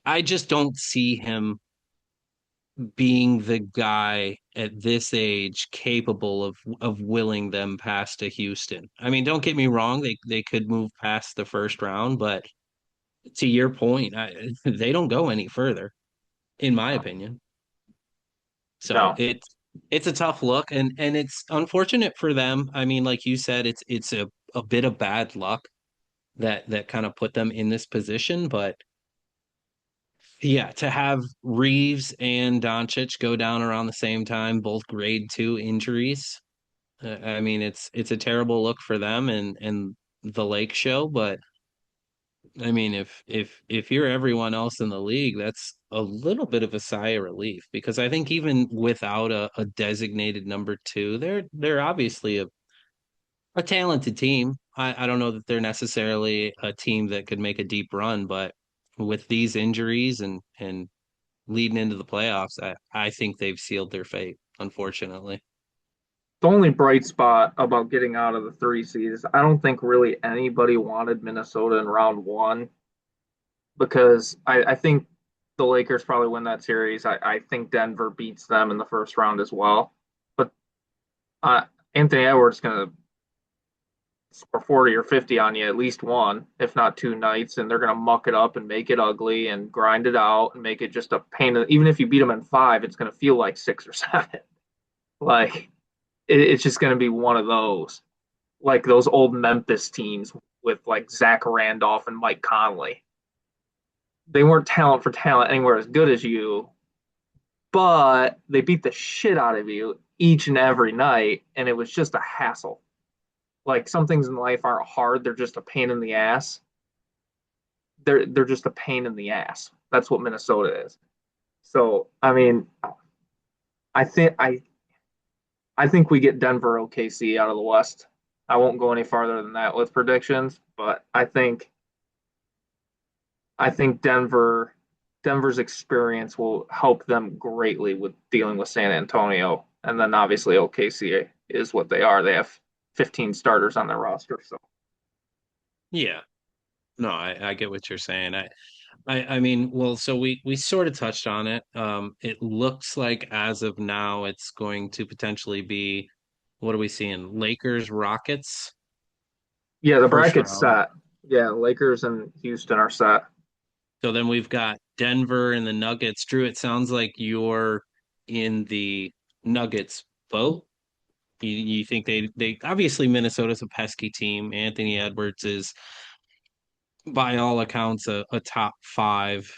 I just don't see him being the guy at this age capable of willing them past to Houston. I mean, don't get me wrong, they could move past the first round, but to your point, they don't go any further, in my no, opinion. So no. it's a tough look, and it's unfortunate for them. I mean, like you said, it's a bit of bad luck that kind of put them in this position, but yeah, to have Reeves and Doncic go down around the same time, both grade two injuries. I mean, it's a terrible look for them and the Lake Show, but I mean, if you're everyone else in the league, that's a little bit of a sigh of relief because I think even without a designated number two, they're obviously a talented team. I don't know that they're necessarily a team that could make a deep run, but with these injuries and leading into the playoffs, I think they've sealed their fate, unfortunately. The only bright spot about getting out of the 3 seed is I don't think really anybody wanted Minnesota in round one because I think the Lakers probably win that series. I think Denver beats them in the first round as well. But uh, Anthony Edwards going to score 40 or 50 on you at least one, if not 2 nights, and they're going to muck it up and make it ugly and grind it out and make it just a pain. Even if you beat them in five, it's going to feel like 6 or 7. Like it's just going to be one of those, like those old Memphis teams with like Zach Randolph and Mike Conley. They weren't talent for talent anywhere as good as you, but they beat the shit out of you each and every night, and it was just a hassle. Like some things in life aren't hard; they're just a pain in the ass. They're just a pain in the ass. That's what Minnesota is. So I mean, I think I I think we get Denver OKC out of the West. I won't go any farther than that with predictions, but I think Denver's experience will help them greatly with dealing with San Antonio. And then obviously OKC is what they are. They have 15 starters on their roster. So Yeah. No, I get what you're saying. I mean, well, so we sort of touched on it. It looks like as of now, it's going to potentially be, what are we seeing? Lakers, Rockets, yeah, the first bracket's round. set. Yeah, Lakers and Houston are set. So then we've got Denver and the Nuggets. Drew, it sounds like you're in the Nuggets boat. You think they obviously Minnesota's a pesky team. Anthony Edwards is by all accounts a top five,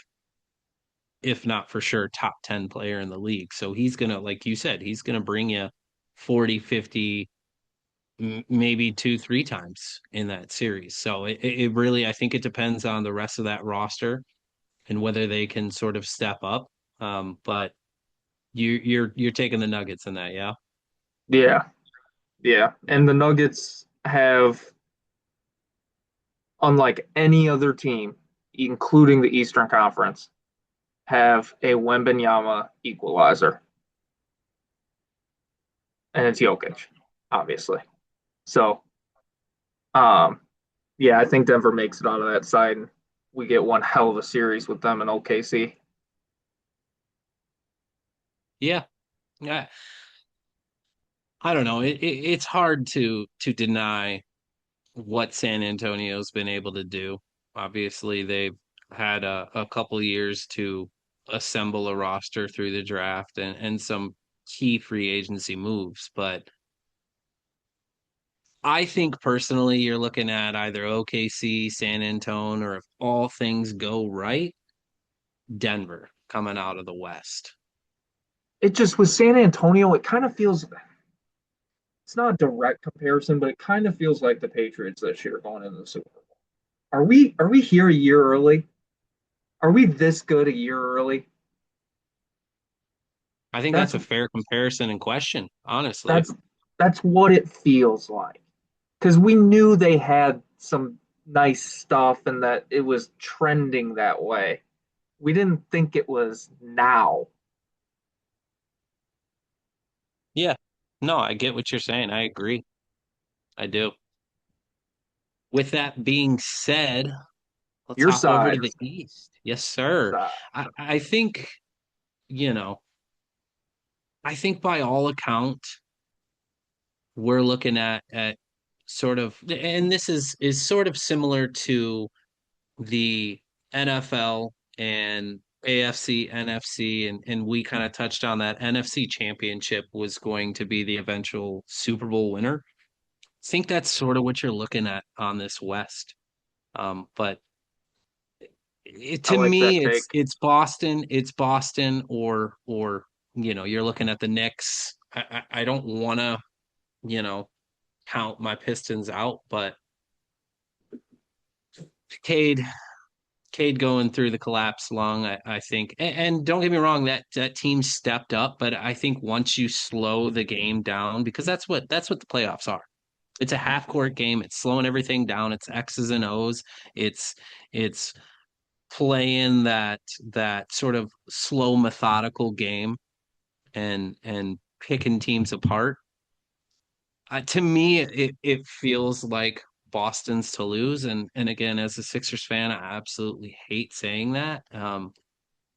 if not for sure, top 10 player in the league. So he's gonna, like you said, he's gonna bring you 40, 50, maybe two, three times in that series. So it really, I think it depends on the rest of that roster and whether they can sort of step up. But you're taking the Nuggets in that, yeah? Yeah, yeah. And the Nuggets have, unlike any other team, including the Eastern Conference, have a Wembenyama equalizer, and it's Jokic, obviously. So, um, yeah, I think Denver makes it out of that side, and we get one hell of a series with them in OKC. Yeah. Yeah. I don't know. It's hard to deny what San Antonio's been able to do. Obviously, they've had a couple years to assemble a roster through the draft and some key free agency moves. But I think personally, you're looking at either OKC, San Antonio, or if all things go right, Denver coming out of the West. It just with San Antonio, it kind of feels it's not a direct comparison, but it kind of feels like the Patriots this year going into the Super Bowl. Are we here a year early? Are we this good a year early? I think that's That's a fair comparison and question, honestly. that's that's what it feels like. Because we knew they had some nice stuff and that it was trending that way. We didn't think it was now. Yeah. No, I get what you're saying. I agree. I do. With that being said, let's Your hop over side, to the East. Yes, your sir. side. I think, you know, I think by all account, we're looking at sort of, and this is sort of similar to the NFL and AFC, NFC, and we kind of touched on that. NFC championship was going to be the eventual Super Bowl winner. I think that's sort of what you're looking at on this West. But I to like that me, take. It's Boston, or you're looking at the Knicks. I don't want to you know count my Pistons out, but Cade Cade going through the collapse lung, I think, and don't get me wrong, that team stepped up, but I think once you slow the game down, because that's what the playoffs are. it's a half court game. It's slowing everything down. It's X's and O's. It's playing that sort of slow, methodical game and picking teams apart. To me, it feels like Boston's to lose, and again, as a Sixers fan, I absolutely hate saying that.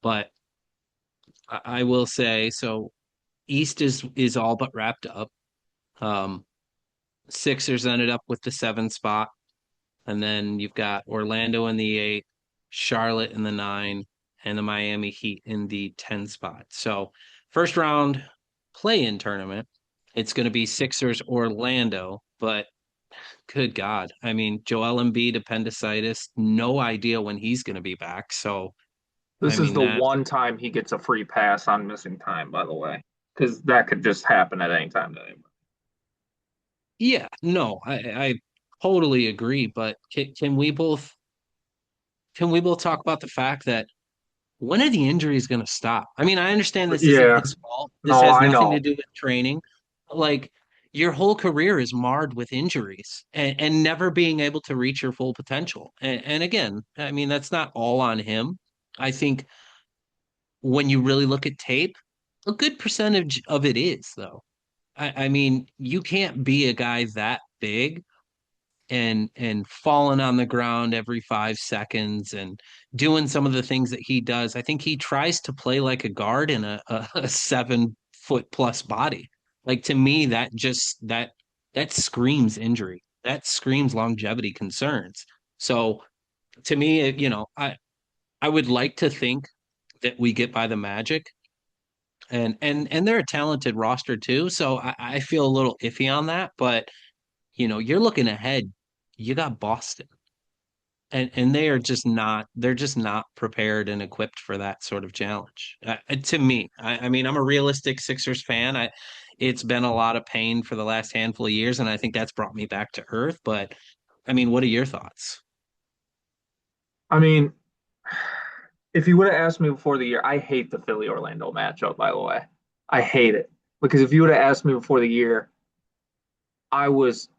But I will say so. East is all but wrapped up. Um, Sixers ended up with the 7 spot, and then you've got Orlando in the 8, Charlotte in the 9, and the Miami Heat in the 10 spot. So first round play-in tournament, it's going to be Sixers Orlando, but good God. I mean, Joel Embiid appendicitis, no idea when he's going to be back. So, I This is mean, the that, one time he gets a free pass on missing time, by the way, because that could just happen at any time to anybody. yeah, no, I totally agree. But can we both talk about the fact that when are the injuries going to stop? I mean, I understand this isn't Yeah, his fault. This no, has I nothing to know. do with training. Like, your whole career is marred with injuries and never being able to reach your full potential. And again, I mean, that's not all on him. I think when you really look at tape, a good percentage of it is, though. I mean, you can't be a guy that big and falling on the ground every 5 seconds and doing some of the things that he does. I think he tries to play like a guard in a 7 foot plus body. Like, to me, that screams injury. That screams longevity concerns. So to me, I would like to think that we get by the Magic, and they're a talented roster too. So I feel a little iffy on that, but you're looking ahead. You got Boston, and they're just not prepared and equipped for that sort of challenge. To me, I mean, I'm a realistic Sixers fan. It's been a lot of pain for the last handful of years, and I think that's brought me back to earth. But I mean, what are your thoughts? I mean, if you would have asked me before the year, I hate the Philly Orlando matchup, by the way. I hate it because if you would have asked me before the year, I was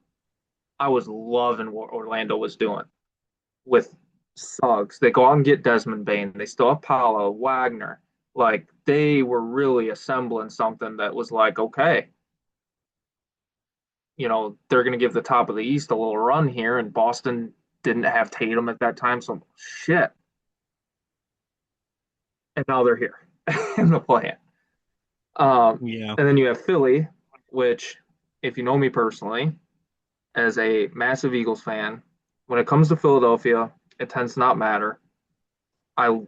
I was loving what Orlando was doing with Suggs. They go out and get Desmond Bain. They still have Paolo, Wagner. Like they were really assembling something that was like, okay, they're going to give the top of the East a little run here. And Boston didn't have Tatum at that time. So shit. And now they're here in the play. Yeah. And then you have Philly, which, if you know me personally, as a massive Eagles fan, when it comes to Philadelphia, it tends to not matter. I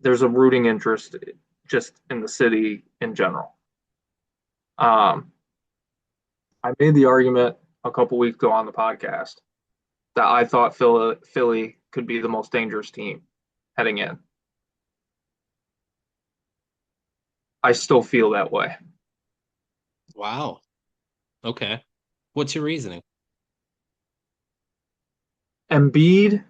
There's a rooting interest just in the city in general. Um, I made the argument a couple weeks ago on the podcast that I thought Philly could be the most dangerous team heading in. I still feel that way. Wow. Okay. What's your reasoning? Embiid,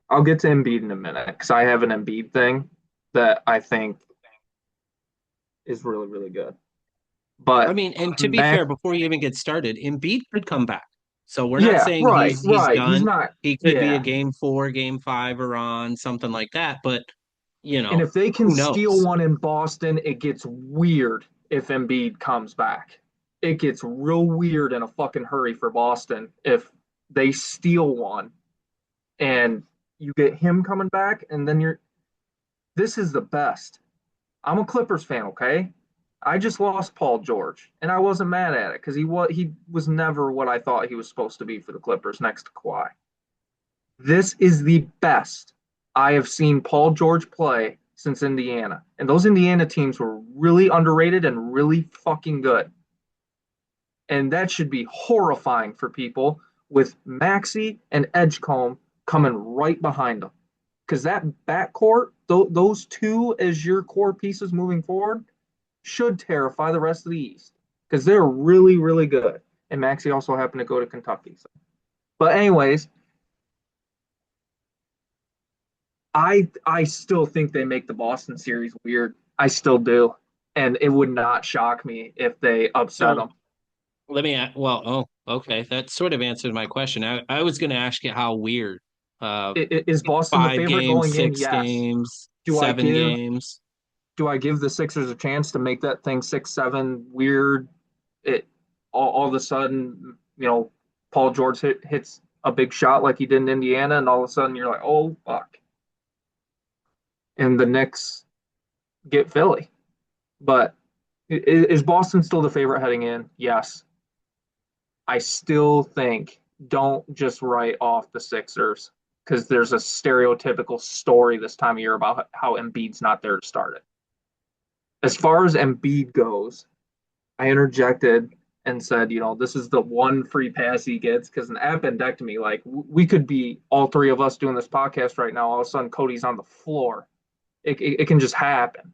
I'll get to Embiid in a minute because I have an Embiid thing that I think is really, really good. I But mean, and to be Mac, fair, before you even get started, Embiid could come back. So we're not yeah, saying right, he's right. He's done. not, He could be a yeah. game 4, game 5, or on something like that. But And if they can who steal knows? one in Boston, it gets weird if Embiid comes back. It gets real weird in a fucking hurry for Boston if they steal one and you get him coming back, and then this is the best. I'm a Clippers fan, okay? I just lost Paul George, and I wasn't mad at it because he was never what I thought he was supposed to be for the Clippers next to Kawhi. This is the best I have seen Paul George play since Indiana. And those Indiana teams were really underrated and really fucking good. And that should be horrifying for people with Maxey and Edgecombe coming right behind them. Because that backcourt, those two as your core pieces moving forward, should terrify the rest of the East. Because they're really, really good. And Maxey also happened to go to Kentucky. So. But anyways, I still think they make the Boston series weird. I still do, and it would not shock me if they upset So them. well, oh, okay. That sort of answered my question. I was going to ask you how weird. Uh, Is Boston the Five favorite games, going in? six Yes. games, Do I seven give games. do I give the Sixers a chance to make that thing 6-7 weird? It all of a sudden, Paul George hits a big shot like he did in Indiana, and all of a sudden you're like, oh fuck, and the Knicks get Philly. But is Boston still the favorite heading in? Yes. I still think don't just write off the Sixers because there's a stereotypical story this time of year about how Embiid's not there to start it. As far as Embiid goes, I interjected and said, this is the one free pass he gets because an appendectomy, like we could be all three of us doing this podcast right now. All of a sudden, Cody's on the floor. It can just happen.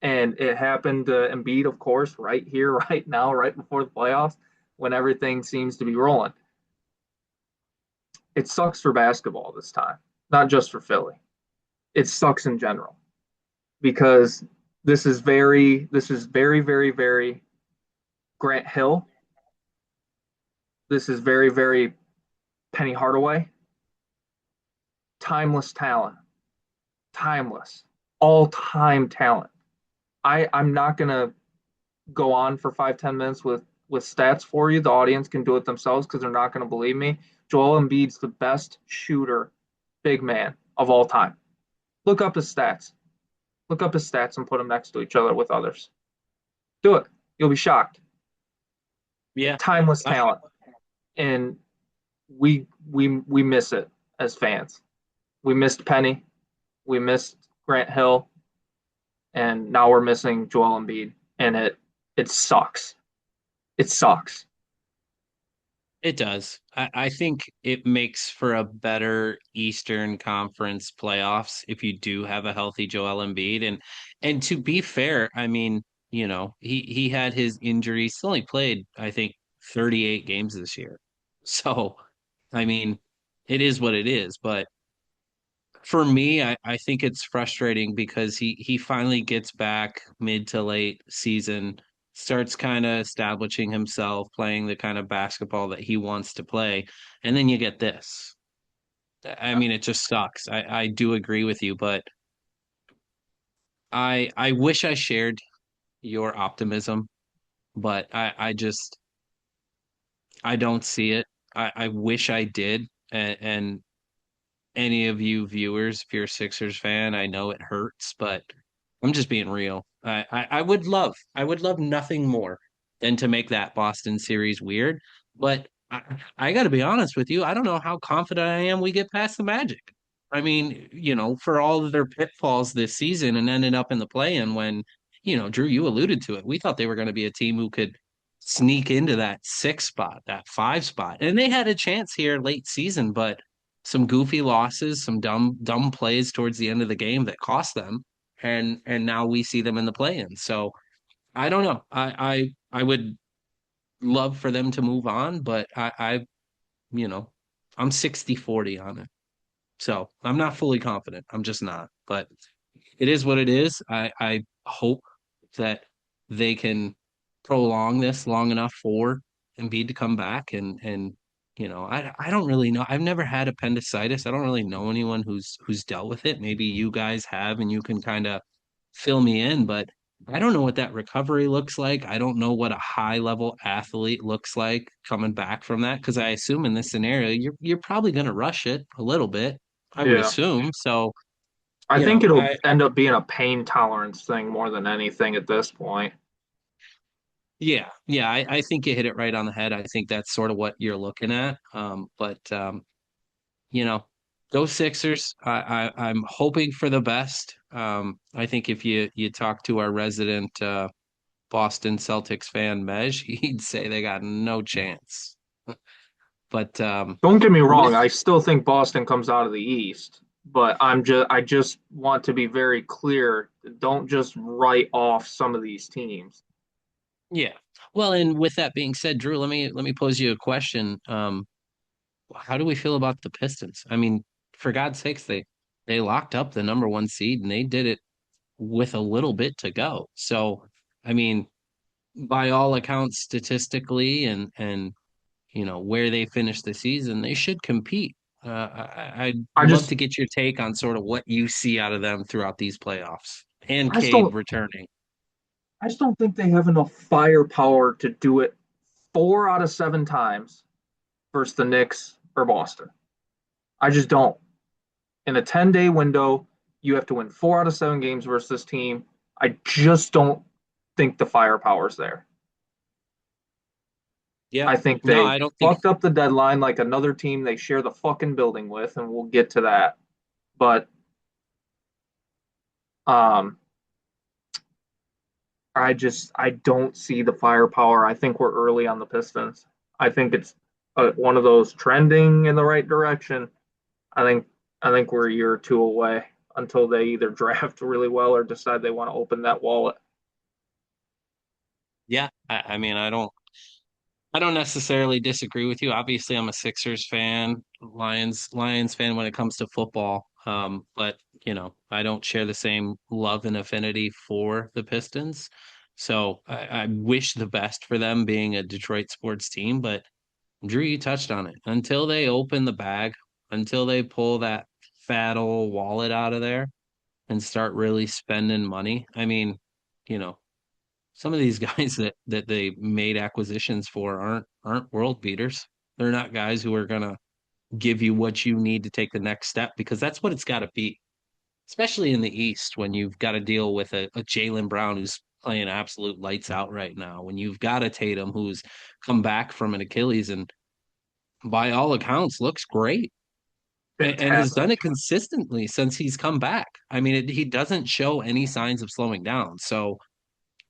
And it happened to Embiid, of course, right here, right now, right before the playoffs, when everything seems to be rolling. It sucks for basketball this time, not just for Philly. It sucks in general because this is very, very, very Grant Hill. This is very, very Penny Hardaway. Timeless talent. Timeless. All-time talent. I'm not gonna go on for 5-10 minutes with stats for you. The audience can do it themselves because they're not going to believe me. Joel Embiid's the best shooter, big man of all time. Look up his stats. Look up his stats and put them next to each other with others. Do it. You'll be shocked. Yeah. Timeless I, talent, and we miss it as fans. We missed Penny. We missed Grant Hill, and now we're missing Joel Embiid, and it sucks. It sucks. it does. I think it makes for a better Eastern Conference playoffs if you do have a healthy Joel Embiid. And to be fair, I mean, he had his injuries. He only played, I think, 38 games this year. So, I mean, it is what it is. But for me, I think it's frustrating because he finally gets back mid to late season, starts kind of establishing himself, playing the kind of basketball that he wants to play, and then you get this. I mean, it just sucks. I do agree with you, but I wish I shared your optimism, but I don't see it. I wish I did, and any of you viewers, if you're a Sixers fan, I know it hurts, but I'm just being real. I would love nothing more than to make that Boston series weird. But I got to be honest with you. I don't know how confident I am we get past the Magic. I mean, for all of their pitfalls this season and ended up in the play-in when, Drew, you alluded to it. We thought they were going to be a team who could sneak into that 6 spot, that 5 spot. And they had a chance here late season, but some goofy losses, some dumb plays towards the end of the game that cost them, and now we see them in the play-in. So I don't know. I would love for them to move on, but you know I'm 60-40 on it. So I'm not fully confident. I'm just not. But it is what it is. I hope that they can prolong this long enough for Embiid to come back and I don't really know. I've never had appendicitis. I don't really know anyone who's dealt with it. Maybe you guys have and you can kind of fill me in, but I don't know what that recovery looks like. I don't know what a high level athlete looks like coming back from that because I assume in this scenario you're probably going to rush it a little bit. I would Yeah. assume. So, I think it'll I end up being a pain tolerance thing more than anything at this point. yeah, I think you hit it right on the head. I think that's sort of what you're looking at. But you know, go Sixers. I'm hoping for the best. I think if you talk to our resident Boston Celtics fan, Mej, he'd say they got no chance. But Don't get me with wrong, I still think Boston comes out of the East, but I just want to be very clear. Don't just write off some of these teams. yeah, well, and with that being said, Drew, let me pose you a question. How do we feel about the Pistons? I mean, for God's sakes, they locked up the number 1 seed and they did it with a little bit to go. So, I mean, by all accounts, statistically and where they finish the season, they should compete. I'd I love just to get your take on sort of what you see out of them throughout these playoffs and I just Cade don't returning. I just don't think they have enough firepower to do it 4 out of 7 times versus the Knicks or Boston. I just don't. In a 10-day window, you have to win 4 out of 7 games versus this team. I just don't think the firepower's there. Yeah, I think no, they I don't think. fucked up the deadline like another team they share the fucking building with, and we'll get to that. But um, I don't see the firepower. I think we're early on the Pistons. I think it's one of those trending in the right direction. I think I think we're a year or two away until they either draft really well or decide they want to open that wallet. Yeah, I mean, I don't necessarily disagree with you. Obviously, I'm a Sixers fan, Lions fan when it comes to football. But I don't share the same love and affinity for the Pistons. So I wish the best for them being a Detroit sports team. But Drew, you touched on it. Until they open the bag, until they pull that fat old wallet out of there and start really spending money. I mean, you know, some of these guys that they made acquisitions for aren't world beaters. They're not guys who are gonna give you what you need to take the next step because that's what it's got to be. Especially in the East when you've got to deal with a Jaylen Brown who's playing absolute lights out right now. When you've got a Tatum who's come back from an Achilles and by all accounts looks great and has done Fantastic. it consistently since he's come back. I mean, he doesn't show any signs of slowing down. So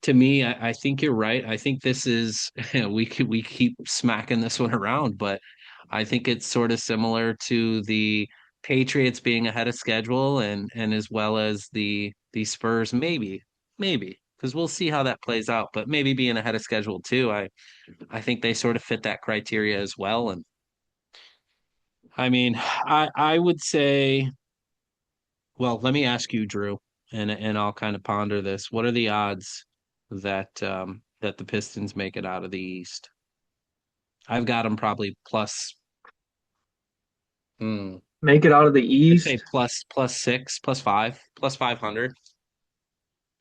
to me, I think you're right. I think this is we keep smacking this one around, but I think it's sort of similar to the Patriots being ahead of schedule and as well as the Spurs maybe because we'll see how that plays out, but maybe being ahead of schedule too. I think they sort of fit that criteria as well. And I mean, I would say, well, let me ask you, Drew, and I'll kind of ponder this. What are the odds that the Pistons make it out of the East? I've got them probably plus, hmm, Make it out of the I'd say East. plus 6, plus 5, plus 500.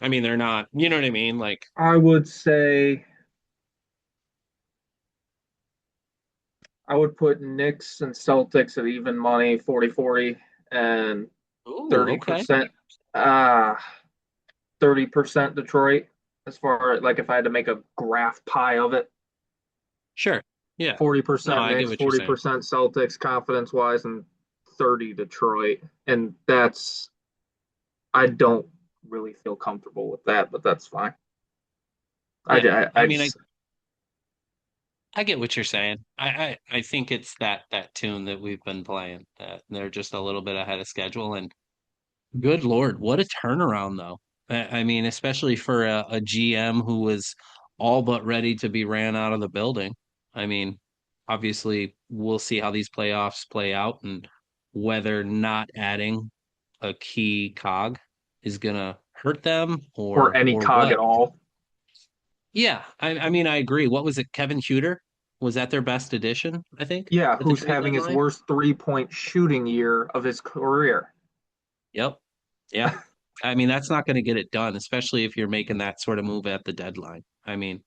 I mean, they're not, you know what I mean? Like, I would say I would put Knicks and Celtics at even money, 40-40 and ooh, okay, 30%. Uh 30% Detroit as far as like if I had to make a graph pie of it. sure, yeah. No, 40% I get Knicks, what you're saying. 40% Celtics confidence wise, and 30 Detroit. And that's I don't really feel comfortable with that, but that's fine. I, Yeah, I, I I mean, just I get what you're saying. I think it's that tune that we've been playing that they're just a little bit ahead of schedule and good Lord, what a turnaround though. I mean, especially for a GM who was all but ready to be ran out of the building. I mean, obviously, we'll see how these playoffs play out and whether not adding a key cog is gonna hurt them or any or cog what. at all. Yeah, I mean, I agree. What was it? Kevin Huter was that their best addition, I think, Yeah, at the who's trade having his deadline? worst 3-point shooting year of his career. Yep. Yeah. I mean, that's not going to get it done, especially if you're making that sort of move at the deadline. I mean,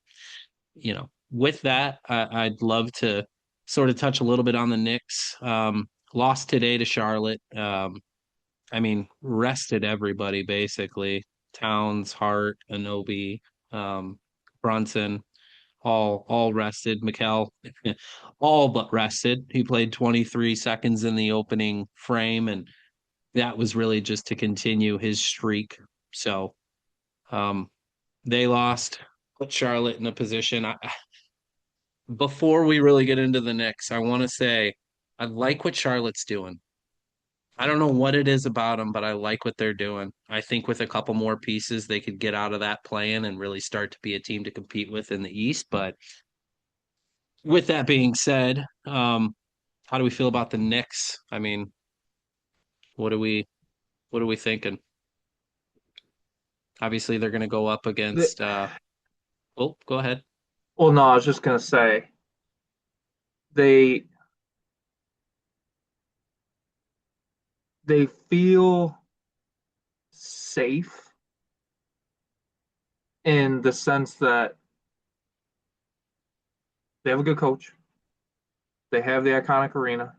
with that, I'd love to sort of touch a little bit on the Knicks. Lost today to Charlotte. I mean, rested everybody basically. Towns, Hart, Anobi, um, Brunson, all rested. Mikal, all but rested. He played 23 seconds in the opening frame, and that was really just to continue his streak. So um, they lost, put Charlotte in a position. Before we really get into the Knicks, I want to say I like what Charlotte's doing. I don't know what it is about them, but I like what they're doing. I think with a couple more pieces, they could get out of that plan and really start to be a team to compete with in the East. But with that being said, how do we feel about the Knicks? I mean, what are we what are we thinking? Obviously, they're going to go up The, against Oh, go ahead. Well, no, I was just gonna say they they feel safe in the sense that they have a good coach, they have the iconic arena,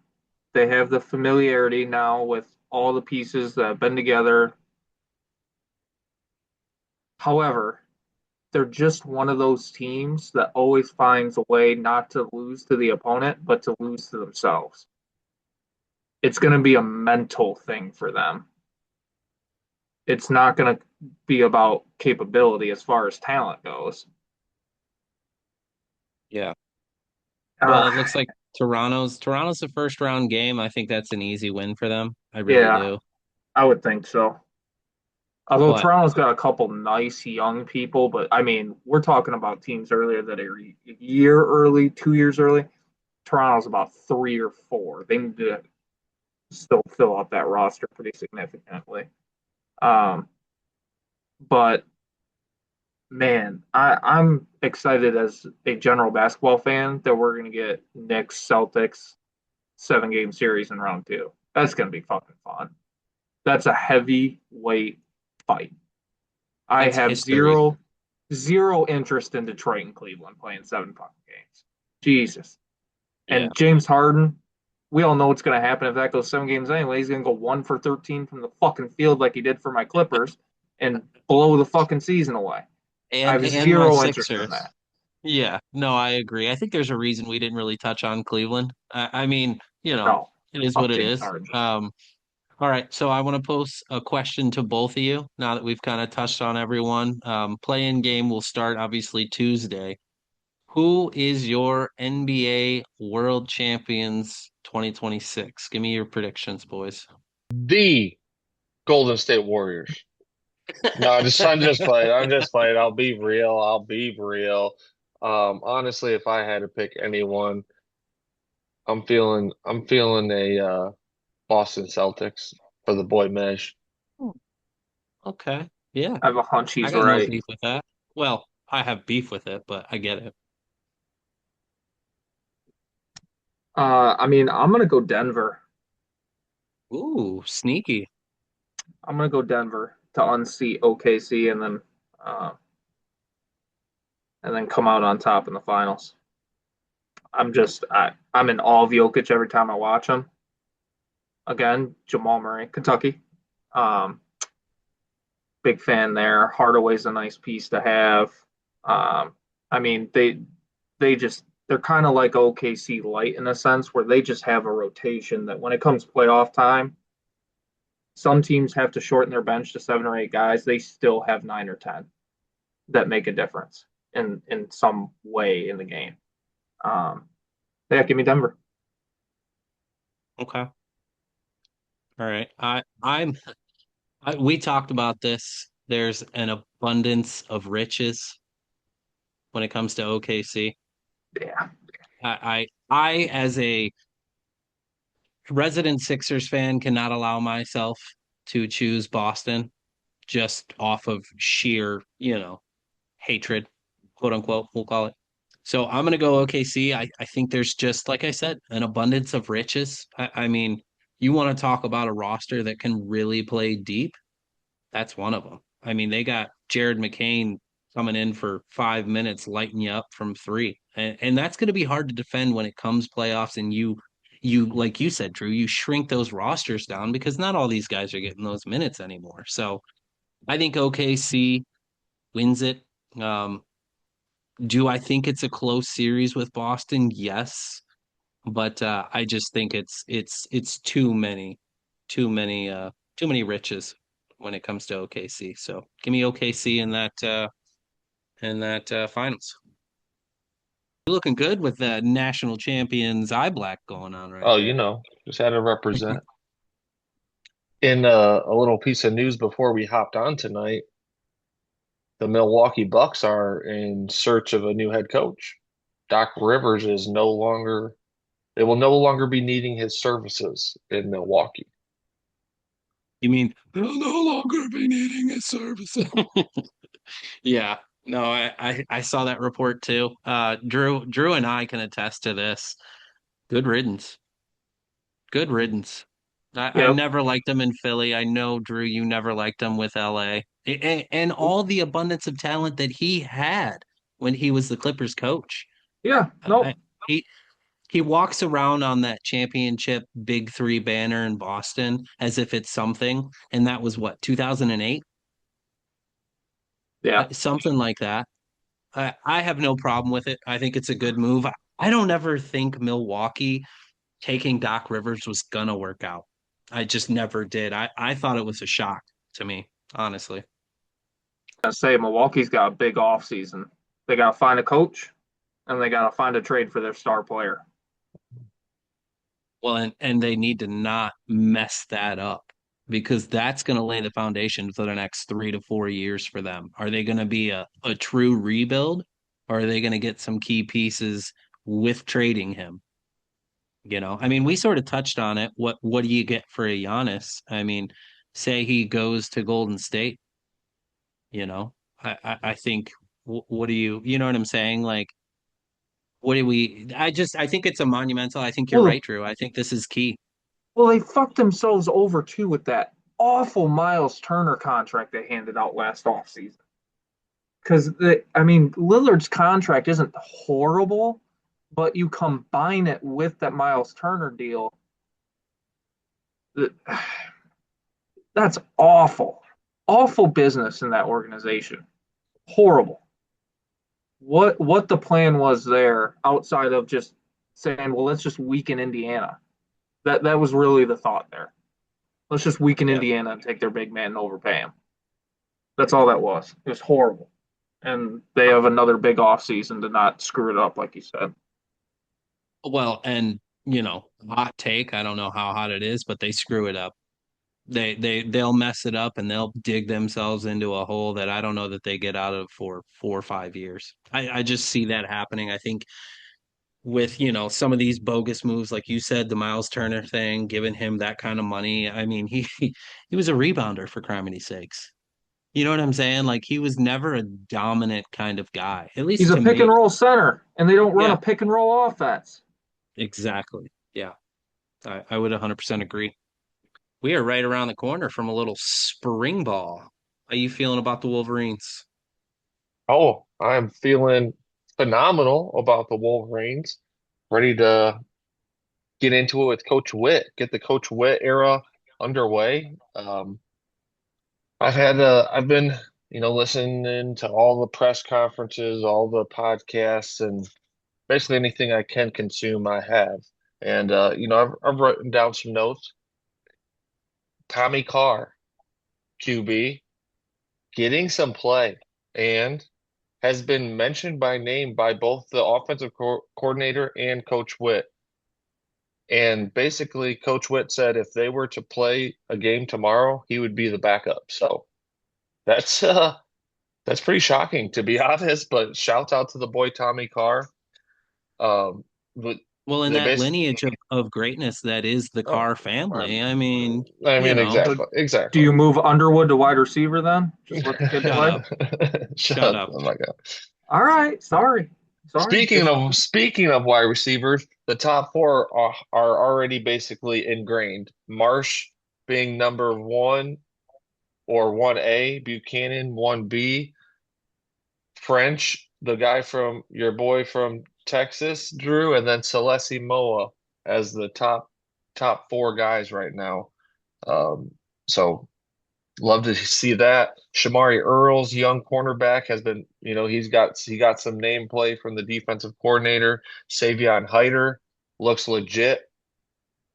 they have the familiarity now with all the pieces that have been together. However, they're just one of those teams that always finds a way not to lose to the opponent, but to lose to themselves. It's going to be a mental thing for them. It's not going to be about capability as far as talent goes. Yeah. Well, Uh, it looks like Toronto's the first round game. I think that's an easy win for them. I really yeah, do. I would think so. Although But Toronto's got a couple nice young people, but I mean, we're talking about teams earlier that are a year early, 2 years early. Toronto's about 3 or 4. They need to still fill up that roster pretty significantly. Um, but man, I'm excited as a general basketball fan that we're going to get Knicks Celtics 7 game series in round two. That's going to be fucking fun. That's a heavyweight fight. I that's have history. zero interest in Detroit and Cleveland playing 7 fucking games. Jesus. Yeah. And James Harden, we all know what's going to happen if that goes 7 games anyway. He's going to go 1 for 13 from the fucking field like he did for my Clippers and blow the fucking season away. I have And my zero interest in Sixers. that. Yeah, no, I agree. I think there's a reason we didn't really touch on Cleveland. I mean, No, it is fuck what it James is. Harden. All right, so I want to pose a question to both of you now that we've kind of touched on everyone. Play-in game will start obviously Tuesday. Who is your NBA World Champions 2026? Give me your predictions, boys. The Golden State Warriors. No, I'm just playing. I'm just playing. I'll be real. I'll be real. Honestly, if I had to pick anyone, I'm feeling a Boston Celtics for the boy mesh. Hmm, okay, yeah, I have a hunch I he's got no right. beef with that. Well, I have beef with it, but I get it. I mean, I'm gonna go Denver. Ooh, sneaky. I'm gonna go Denver to unseat OKC uh, and then come out on top in the finals. I'm in awe of Jokic every time I watch him. Again, Jamal Murray, Kentucky. Um, Big fan there. Hardaway's a nice piece to have. I mean, they're kind of like OKC light in a sense where they just have a rotation that when it comes playoff time, some teams have to shorten their bench to 7 or 8 guys. They still have 9 or 10 that make a difference in some way in the game. Um, yeah, give me Denver. Okay. All right. We talked about this. There's an abundance of riches when it comes to OKC. Yeah, As a resident Sixers fan, cannot allow myself to choose Boston just off of sheer, hatred, quote unquote, we'll call it. So I'm gonna go OKC. I think there's just, like I said, an abundance of riches. I mean, you want to talk about a roster that can really play deep? That's one of them. I mean, they got Jared McCain coming in for 5 minutes, lighting you up from three, and that's going to be hard to defend when it comes playoffs. And you like you said, Drew, you shrink those rosters down because not all these guys are getting those minutes anymore. So I think OKC wins it. Um, do I think it's a close series with Boston? Yes, but I just think it's too many riches when it comes to OKC. So give me OKC in that finals. You're looking good with the national champions eye black going on right Oh, there. just had to represent. In a little piece of news before we hopped on tonight, the Milwaukee Bucks are in search of a new head coach. Doc Rivers is no longer, they will no longer be needing his services in Milwaukee. You mean they'll no longer be needing his services? Yeah. No, I saw that report too. Drew and I can attest to this. Good riddance. Good riddance. I Yep. never liked him in Philly. I know, Drew, you never liked him with LA. And all the abundance of talent that he had when he was the Clippers coach. Yeah. I, Nope. he he walks around on that championship Big Three banner in Boston as if it's something. And that was what, 2008? Yeah. Something like that. I have no problem with it. I think it's a good move. I don't ever think Milwaukee taking Doc Rivers was gonna work out. I just never did. I thought it was a shock to me, honestly. I say Milwaukee's got a big off season. They got to find a coach and they got to find a trade for their star player. Well, and they need to not mess that up because that's going to lay the foundation for the next 3 to 4 years for them. Are they going to be a true rebuild, or are they going to get some key pieces with trading him? I mean, we sort of touched on it. What do you get for a Giannis? I mean, say he goes to Golden State, you know, I think what do you know what I'm saying? Like, what do we? I think it's a monumental. I think you're Well, right, Drew. I think this is key. well, they fucked themselves over too with that awful Miles Turner contract they handed out last offseason. Because I mean, Lillard's contract isn't horrible, but you combine it with that Miles Turner deal, that's awful, awful business in that organization. Horrible. What the plan was there outside of just saying, well, let's just weaken Indiana. That was really the thought there. Let's just weaken Yeah. Indiana and take their big man and overpay him. That's all that was. It was horrible. And they have another big off season to not screw it up, like you said. Well, and hot take. I don't know how hot it is, but they screw it up. They'll mess it up and they'll dig themselves into a hole that I don't know that they get out of for 4 or 5 years. I just see that happening. I think with some of these bogus moves, like you said, the Miles Turner thing, giving him that kind of money. I mean, he was a rebounder for criminy sakes. You know what I'm saying? Like he was never a dominant kind of guy, at He's least a to pick and me. roll center, and they don't run Yeah, a pick and roll offense. exactly. Yeah, I would 100% agree. We are right around the corner from a little spring ball. How you feeling about the Wolverines? Oh, I'm feeling phenomenal about the Wolverines. Ready to get into it with Coach Witt, get the Coach Witt era underway. I've been, listening to all the press conferences, all the podcasts, and basically anything I can consume, I have. And I've written down some notes. Tommy Carr, QB, getting some play, and has been mentioned by name by both the offensive coordinator and Coach Witt. And basically, Coach Witt said if they were to play a game tomorrow, he would be the backup. So that's uh that's pretty shocking to be honest. But shouts out to the boy Tommy Carr. But Well, in they that basically, lineage of greatness that is the oh, Carr family. I mean, I mean, So exactly, do exactly. you move Underwood to wide receiver then? Just let the kid shut play? up. Shut Shut up. up. Oh my God. All right. Sorry. Sorry. Speaking of speaking of wide receivers, the top four are already basically ingrained. Marsh being number one or 1A, Buchanan 1B, French, the guy from your boy from Texas, Drew, and then Celesi Moa as the top four guys right now. So love to see that. Shamari Earls, young cornerback, has been, he got some name play from the defensive coordinator. Savion Hyder looks legit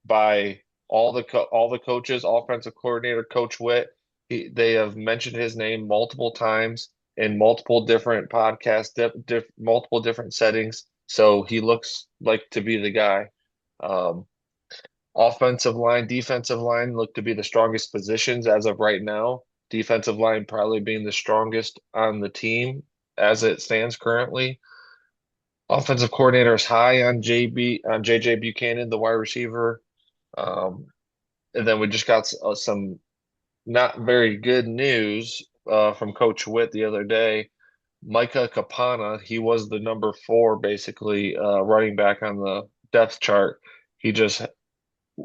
by all the coaches, offensive coordinator, Coach Witt. They have mentioned his name multiple times in multiple different podcasts, multiple different settings. So he looks like to be the guy. Um, Offensive line, defensive line look to be the strongest positions as of right now. Defensive line probably being the strongest on the team as it stands currently. Offensive coordinator is high on JJ Buchanan, the wide receiver. Um, and then we just got some not very good news from Coach Witt the other day. Micah Kapana, he was the number four, basically, running back on the depth chart. He just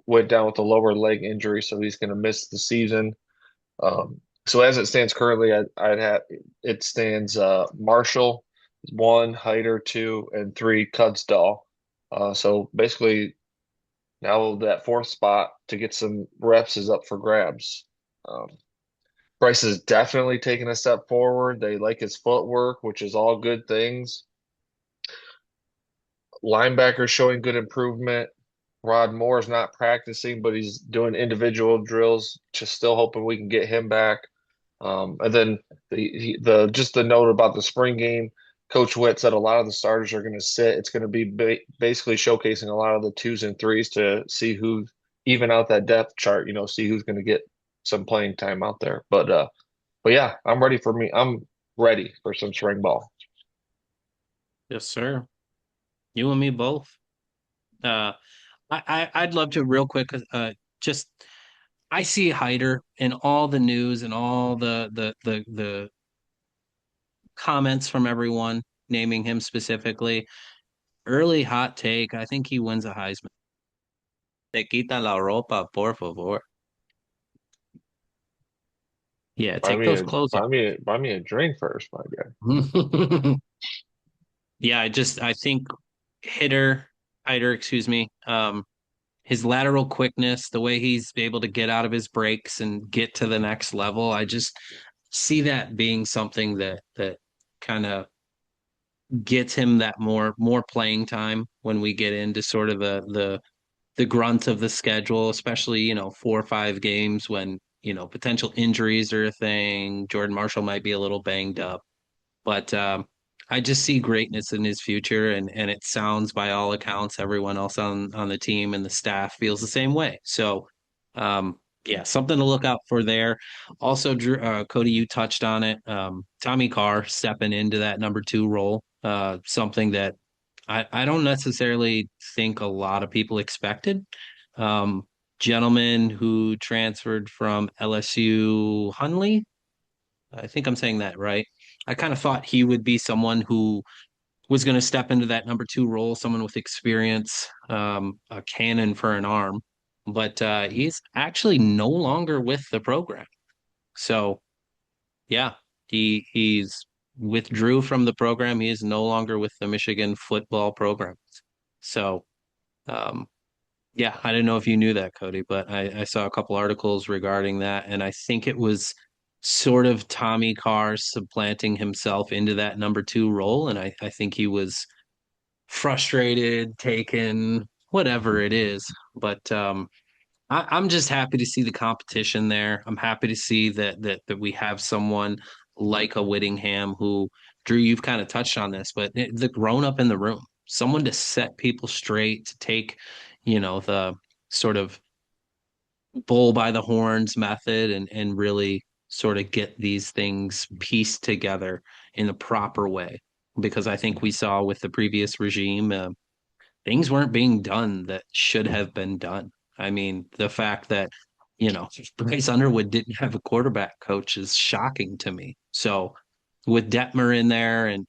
went down with a lower leg injury, so he's going to miss the season. So as it stands currently, I'd have it stands Marshall one, Hyder two, and three Cudsdall. So basically now that fourth spot to get some reps is up for grabs. Um, Bryce has definitely taken a step forward. They like his footwork, which is all good things. Linebacker showing good improvement. Rod Moore's not practicing, but he's doing individual drills. Just still hoping we can get him back. And then the just the note about the spring game, Coach Witt said a lot of the starters are going to sit. It's going to be basically showcasing a lot of the twos and threes to see who even out that depth chart. See who's going to get some playing time out there. But yeah, I'm ready for me. I'm ready for some spring ball. Yes, sir. You and me both. Uh, I'd love to real quick. Just I see Hyder in all the news and all the comments from everyone naming him specifically. Early hot take. I think he wins a Heisman. Te quita la ropa, por favor. Yeah, Buy take me those a clothes buy me a drink first, my guy. off. Yeah, I think hitter, Hyder, excuse me. His lateral quickness, the way he's able to get out of his breaks and get to the next level, I just see that being something that kind of gets him that more playing time when we get into sort of the grunt of the schedule, especially, 4 or 5 games when, potential injuries are a thing. Jordan Marshall might be a little banged up. But I just see greatness in his future, and it sounds, by all accounts, everyone else on the team and the staff feels the same way. So, yeah, something to look out for there. Also, Drew, Cody, you touched on it. Tommy Carr stepping into that number two role, something that I don't necessarily think a lot of people expected. Um, Gentleman who transferred from LSU, Hunley, I think I'm saying that right. I kind of thought he would be someone who was going to step into that number two role, someone with experience, a cannon for an arm, but he's actually no longer with the program. So yeah, he's withdrew from the program. He is no longer with the Michigan football program. So um, yeah, I didn't know if you knew that, Cody, but I saw a couple articles regarding that, and I think it was sort of Tommy Carr supplanting himself into that number two role, and I think he was frustrated, taken, whatever it is. But I'm just happy to see the competition there. I'm happy to see that we have someone like a Whittingham who, Drew, you've kind of touched on this, but the grown up in the room, someone to set people straight, to take, the sort of bull by the horns method and really sort of get these things pieced together in the proper way. Because I think we saw with the previous regime, things weren't being done that should have been done. I mean, the fact that, Bryce Underwood didn't have a quarterback coach is shocking to me. So with Detmer in there, and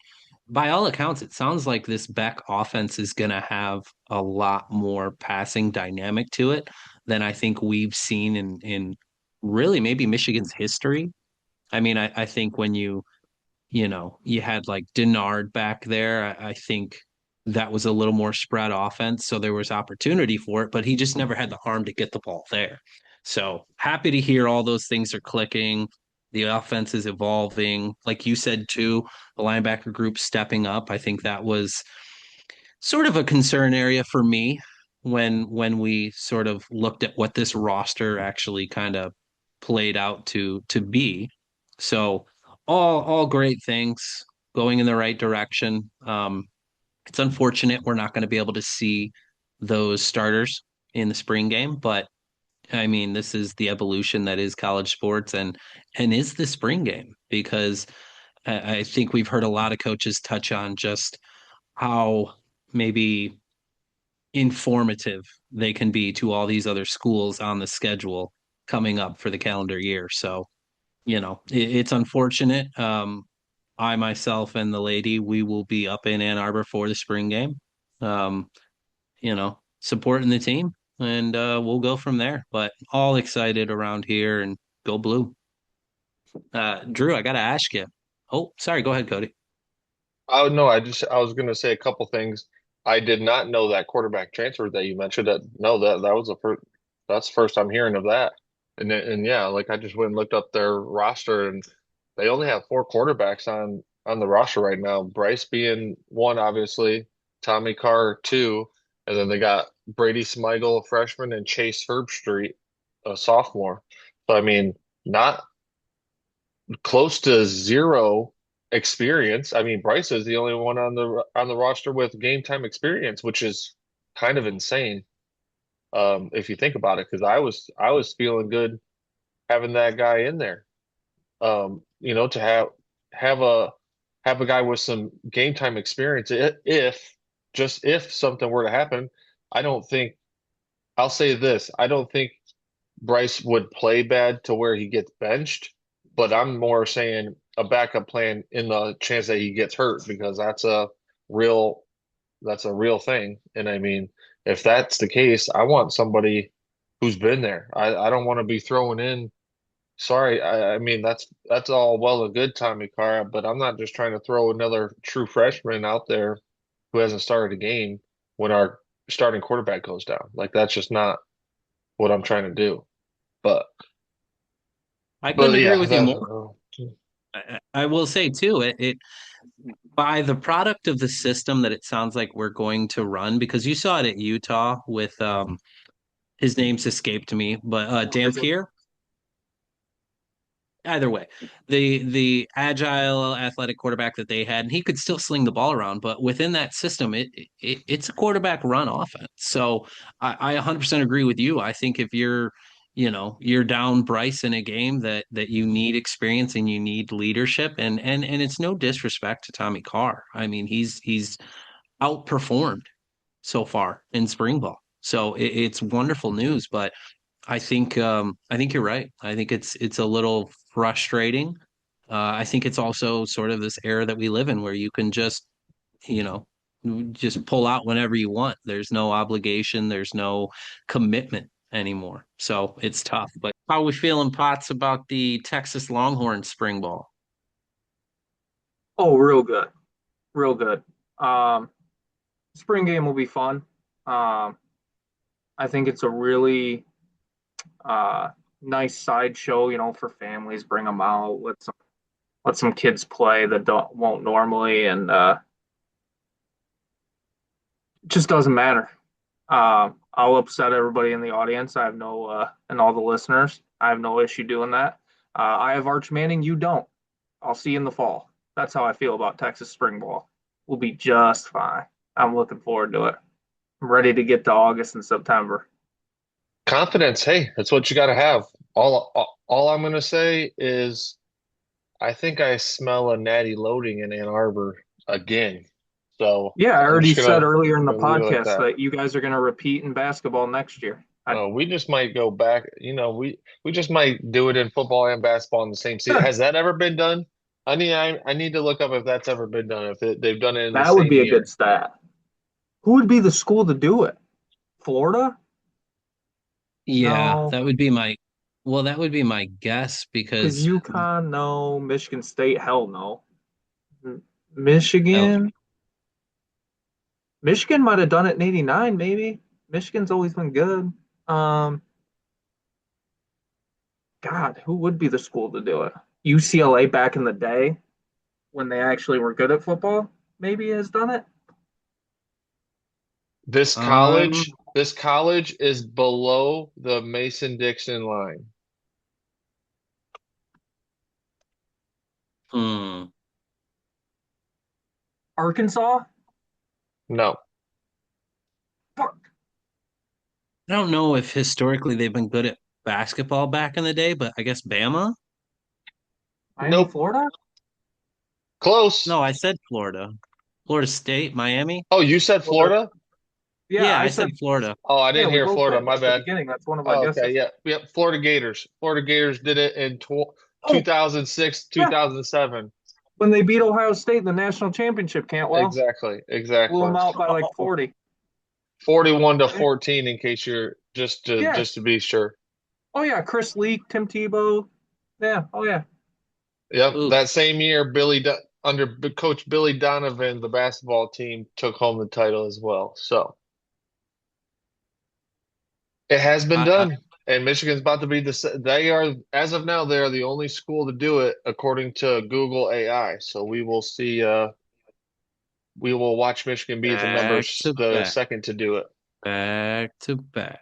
by all accounts, it sounds like this Beck offense is going to have a lot more passing dynamic to it than I think we've seen in really maybe Michigan's history. I mean, I think when you had like Denard back there. I think that was a little more spread offense, so there was opportunity for it, but he just never had the arm to get the ball there. So happy to hear all those things are clicking. The offense is evolving. Like you said, too, the linebacker group stepping up. I think that was sort of a concern area for me when we sort of looked at what this roster actually kind of played out to be. So all great things going in the right direction. It's unfortunate we're not going to be able to see those starters in the spring game, but I mean, this is the evolution that is college sports and is the spring game because I think we've heard a lot of coaches touch on just how maybe informative they can be to all these other schools on the schedule coming up for the calendar year. So, it's unfortunate. I myself and the lady, we will be up in Ann Arbor for the spring game. Um, supporting the team, and we'll go from there. But all excited around here, and go blue. Drew, I gotta ask you. Oh, sorry. Go ahead, Cody. Oh no, I was going to say a couple things. I did not know that quarterback transfer that you mentioned. That was the first. That's the first I'm hearing of that. And yeah, like I just went and looked up their roster, and they only have four quarterbacks on the roster right now. Bryce being one, obviously, Tommy Carr two, and then they got Brady Smigel, a freshman, and Chase Herbstreit, a sophomore. So I mean, not close to zero experience. I mean, Bryce is the only one on the roster with game time experience, which is kind of insane if you think about it. Because I was feeling good having that guy in there. To have a have a guy with some game time experience. If just if something were to happen, I don't think I'll say this. I don't think Bryce would play bad to where he gets benched, but I'm more saying a backup plan in the chance that he gets hurt because real that's a real thing. And I mean, if that's the case, I want somebody who's been there. I don't want to be throwing in. Sorry, I mean that's all well and good, Tommy Carr, but I'm not just trying to throw another true freshman out there who hasn't started a game when our starting quarterback goes down. Like that's just not what I'm trying to do. But I couldn't but agree yeah, with you more. I will say too, it by the product of the system that it sounds like we're going to run, because you saw it at Utah with his name's escaped me, but Dampier. Either way, the agile athletic quarterback that they had, and he could still sling the ball around, but within that system, it's a quarterback run offense. So I 100% agree with you. I think if you're down Bryce in a game that you need experience and you need leadership, and it's no disrespect to Tommy Carr. I mean, he's outperformed so far in spring ball. So it's wonderful news, but I think you're right. I think it's a little frustrating. I think it's also sort of this era that we live in where you can you know, just pull out whenever you want. There's no obligation, there's no commitment anymore. So it's tough. But how are we feeling, Potts, about the Texas Longhorn spring ball? Oh, real good, real good. Um, Spring game will be fun. Um, I think it's a really uh, nice sideshow, for families. Bring them out, let some kids play that don't won't normally, and it just doesn't matter. I'll upset everybody in the audience. I have no and all the listeners. I have no issue doing that. I have Arch Manning. You don't. I'll see you in the fall. That's how I feel about Texas spring ball. We'll be just fine. I'm looking forward to it. I'm ready to get to August and September. confidence, hey, that's what you got to have. All I'm gonna say is I think I smell a natty loading in Ann Arbor again. So Yeah, I I'm already just said earlier in I'm the gonna leave it like podcast that. that you guys are going to repeat in basketball next year. We just might go back. We just might do it in football and basketball in the same season. Has that ever been done? I need to look up if that's ever been done. They've done it in the That would same be a good year. stat. Who would be the school to do it? Florida? Yeah, No, that would be my well, that would be my guess because because UConn, no. Michigan State, hell no. L- Michigan, Michigan might have done it in '89, maybe. Michigan's always been good. Um, God, who would be the school to do it? UCLA back in the day when they actually were good at football, maybe has done it. um This college is below the Mason-Dixon line. hmm. Arkansas? No. Fuck. I don't know if historically they've been good at basketball back in the day, but I guess Bama? Miami, Nope. Florida? Close. No, I said Florida. Florida State, Miami? Oh, you said Well, that, Florida? yeah, Yeah, I I said, said Florida. Oh, I yeah, didn't we hear both Florida. did My at the bad. beginning. That's one of our Oh, okay. guesses. Yeah. Yep. Florida Gators. Florida Gators did it in Oh, 2006, yeah, 2007. when they beat Ohio State in the national championship, Cantwell Exactly, blew exactly. them out by like 40. 41 to 14 in case you're just Yes. to be sure. Oh yeah, Chris Leak, Tim Tebow. Yeah. Oh yeah. Yep, Ooh, that same year, under Coach Billy Donovan, the basketball team took home the title as well. So it has been I, done, and Michigan's about to be they are, as of now, they are the only school to do it according to Google AI. So we will see. We will watch Michigan be back to the back, second to do it. back to back,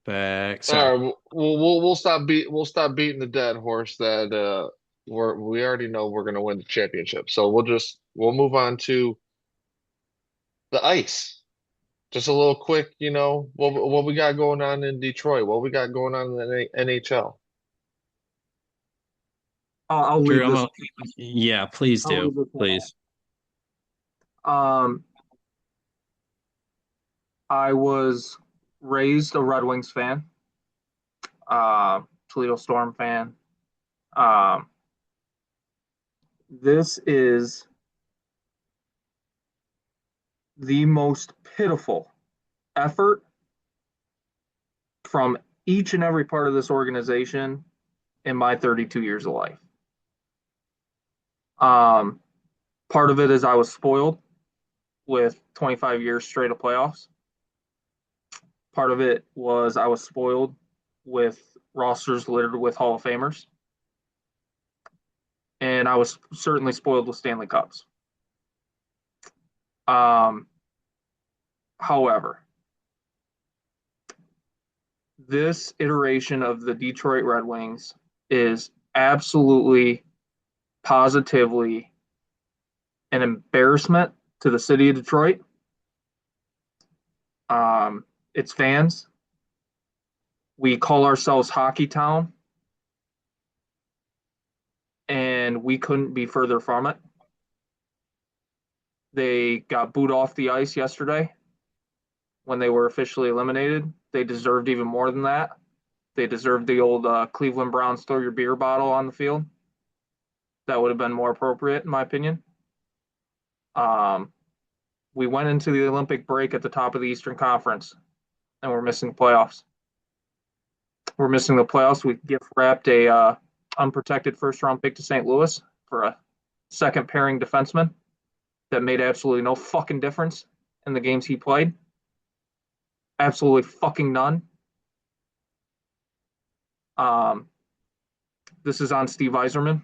back. All Sorry. right, we'll stop beating the dead horse that we already know we're going to win the championship. So we'll move on to the ice. Just a little quick, what we got going on in Detroit, what we got going on in the NHL. I'll Drew, leave this. yeah, please I'll do. leave this one. Please. Um, I was raised a Red Wings fan, Toledo Storm fan. Um, this is the most pitiful effort from each and every part of this organization in my 32 years of life. Um, Part of it is I was spoiled with 25 years straight of playoffs. Part of it was I was spoiled with rosters littered with Hall of Famers. And I was certainly spoiled with Stanley Cups. Um, However, this iteration of the Detroit Red Wings is absolutely, positively an embarrassment to the city of Detroit, its fans. We call ourselves Hockey Town, and we couldn't be further from it. They got booed off the ice yesterday when they were officially eliminated. They deserved even more than that. They deserved the old Cleveland Browns throw your beer bottle on the field. That would have been more appropriate, in my opinion. Um, we went into the Olympic break at the top of the Eastern Conference, and we're missing the playoffs. We're missing the playoffs. We gift wrapped a unprotected first round pick to St. Louis for a second pairing defenseman that made absolutely no fucking difference in the games he played. Absolutely fucking none. Um, this is on Steve Yzerman,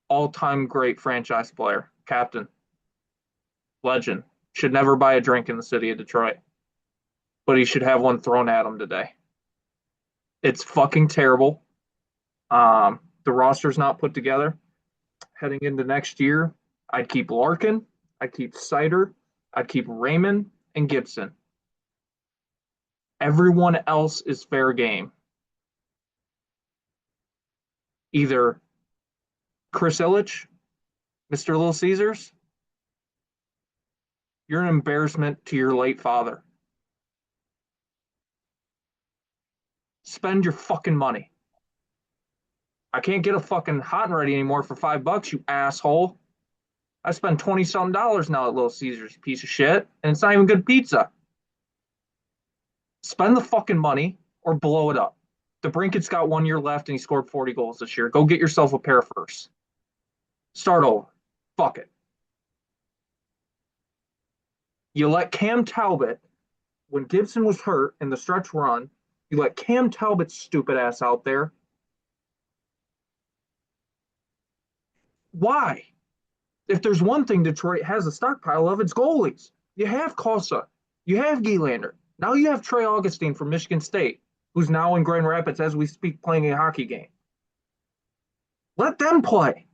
all-time great franchise player, captain, legend. Should never buy a drink in the city of Detroit, but he should have one thrown at him today. It's fucking terrible. The roster's not put together. Heading into next year, I'd keep Larkin, I'd keep Sider, I'd keep Raymond and Gibson. Everyone else is fair game. Either Chris Illich, Mr. Little Caesars, you're an embarrassment to your late father. Spend your fucking money. I can't get a fucking hot and ready anymore for $5, you asshole. I spend 20 something dollars now at Little Caesars, you piece of shit, and it's not even good pizza. Spend the fucking money or blow it up. The Brinket's got 1 year left and he scored 40 goals this year. Go get yourself a pair first. Start over. Fuck it. You let Cam Talbot, when Gibson was hurt in the stretch run, you let Cam Talbot's stupid ass out there. Why? If there's one thing Detroit has a stockpile of, it's goalies. You have Kosa. You have Gielander. Now you have Trey Augustine from Michigan State, who's now in Grand Rapids as we speak playing a hockey game. Let them play.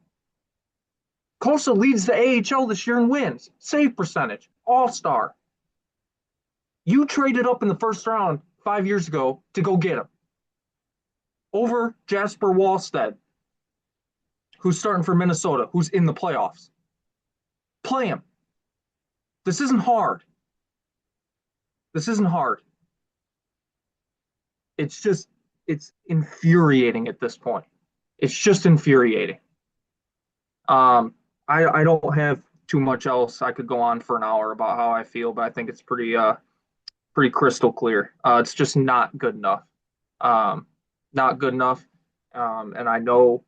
Kosa leads the AHL this year in wins, save percentage, all-star. You traded up in the first round 5 years ago to go get him. Over Jasper Wallstead, who's starting for Minnesota, who's in the playoffs. Play him. This isn't hard. This isn't hard. It's infuriating at this point. It's just infuriating. I don't have too much else. I could go on for an hour about how I feel, but I think it's pretty crystal clear. It's just not good enough. Um, Not good enough. And I know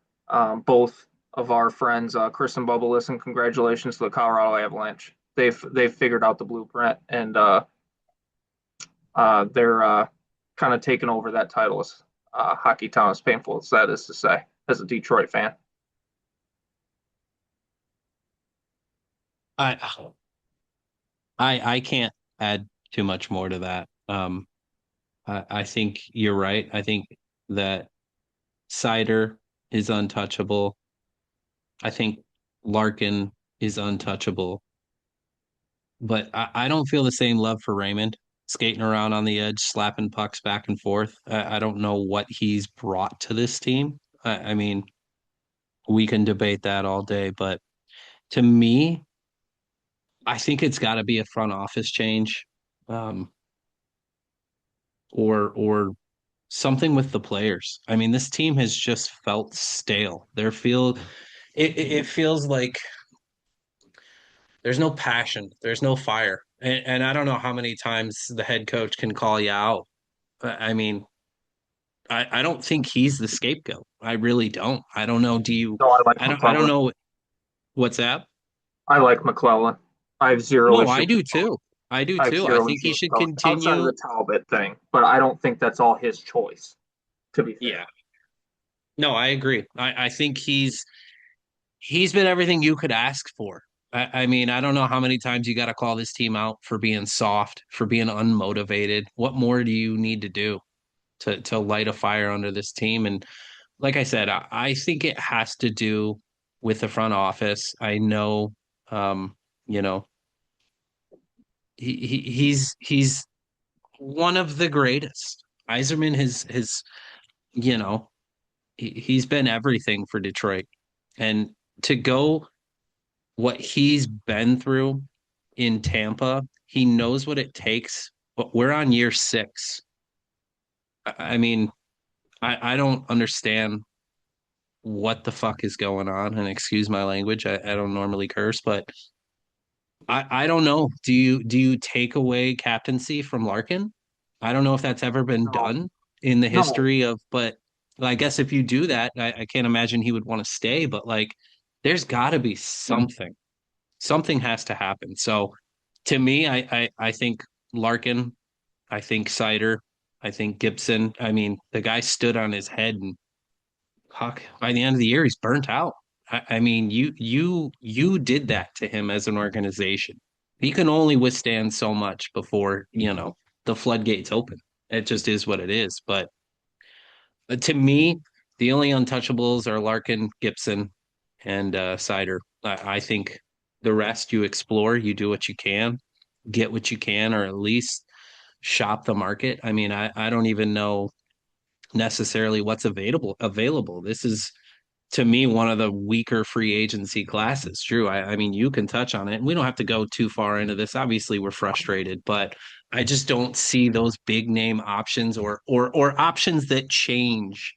both of our friends, Chris and Bubba, listen, congratulations to the Colorado Avalanche. They've figured out the blueprint, and they're kind of taking over that title as hockey town, as painful as that is to say, as a Detroit fan. I I can't add too much more to that. I think you're right. I think that Cider is untouchable. I think Larkin is untouchable. But I don't feel the same love for Raymond skating around on the edge, slapping pucks back and forth. I don't know what he's brought to this team. I mean, we can debate that all day, but to me, I think it's got to be a front office change, um, or something with the players. I mean, this team has just felt stale. It feels like there's no passion, there's no fire, and I don't know how many times the head coach can call you out. I mean, I don't think he's the scapegoat. I really don't. I don't know. Do you? No, I like I don't McClellan. know what's that. I like McClellan. I have zero No, issue. I do too. I do I have too. I zero think issue he with should McClellan outside of continue. the Talbot thing, but I don't think that's all his choice. To be fair. Yeah. No, I agree. I think he's been everything you could ask for. I mean, I don't know how many times you got to call this team out for being soft, for being unmotivated. What more do you need to do to light a fire under this team? And like I said, I think it has to do with the front office. I know, um, you know, he's one of the greatest. Iserman has you know he's been everything for Detroit, and to go what he's been through in Tampa, he knows what it takes. But we're on year 6. I mean, I don't understand what the fuck is going on. And excuse my language, I don't normally curse, but I don't know. Do you take away captaincy from Larkin? I don't know if that's ever been No, done in the no, history of, but I guess if you do that, I can't imagine he would want to stay, but like there's got to be something. Something has to happen. So to me, I think Larkin, I think Cider, I think Gibson. I mean, the guy stood on his head and fuck, by the end of the year, he's burnt out. I mean, you did that to him as an organization. He can only withstand so much before, the floodgates open. It just is what it is. But to me, the only untouchables are Larkin, Gibson, and Cider. I think the rest you explore, you do what you can, get what you can, or at least shop the market. I mean, I don't even know necessarily what's available. This is to me one of the weaker free agency classes. Drew, I mean, you can touch on it, and we don't have to go too far into this. Obviously, we're frustrated, but I just don't see those big name options or options that change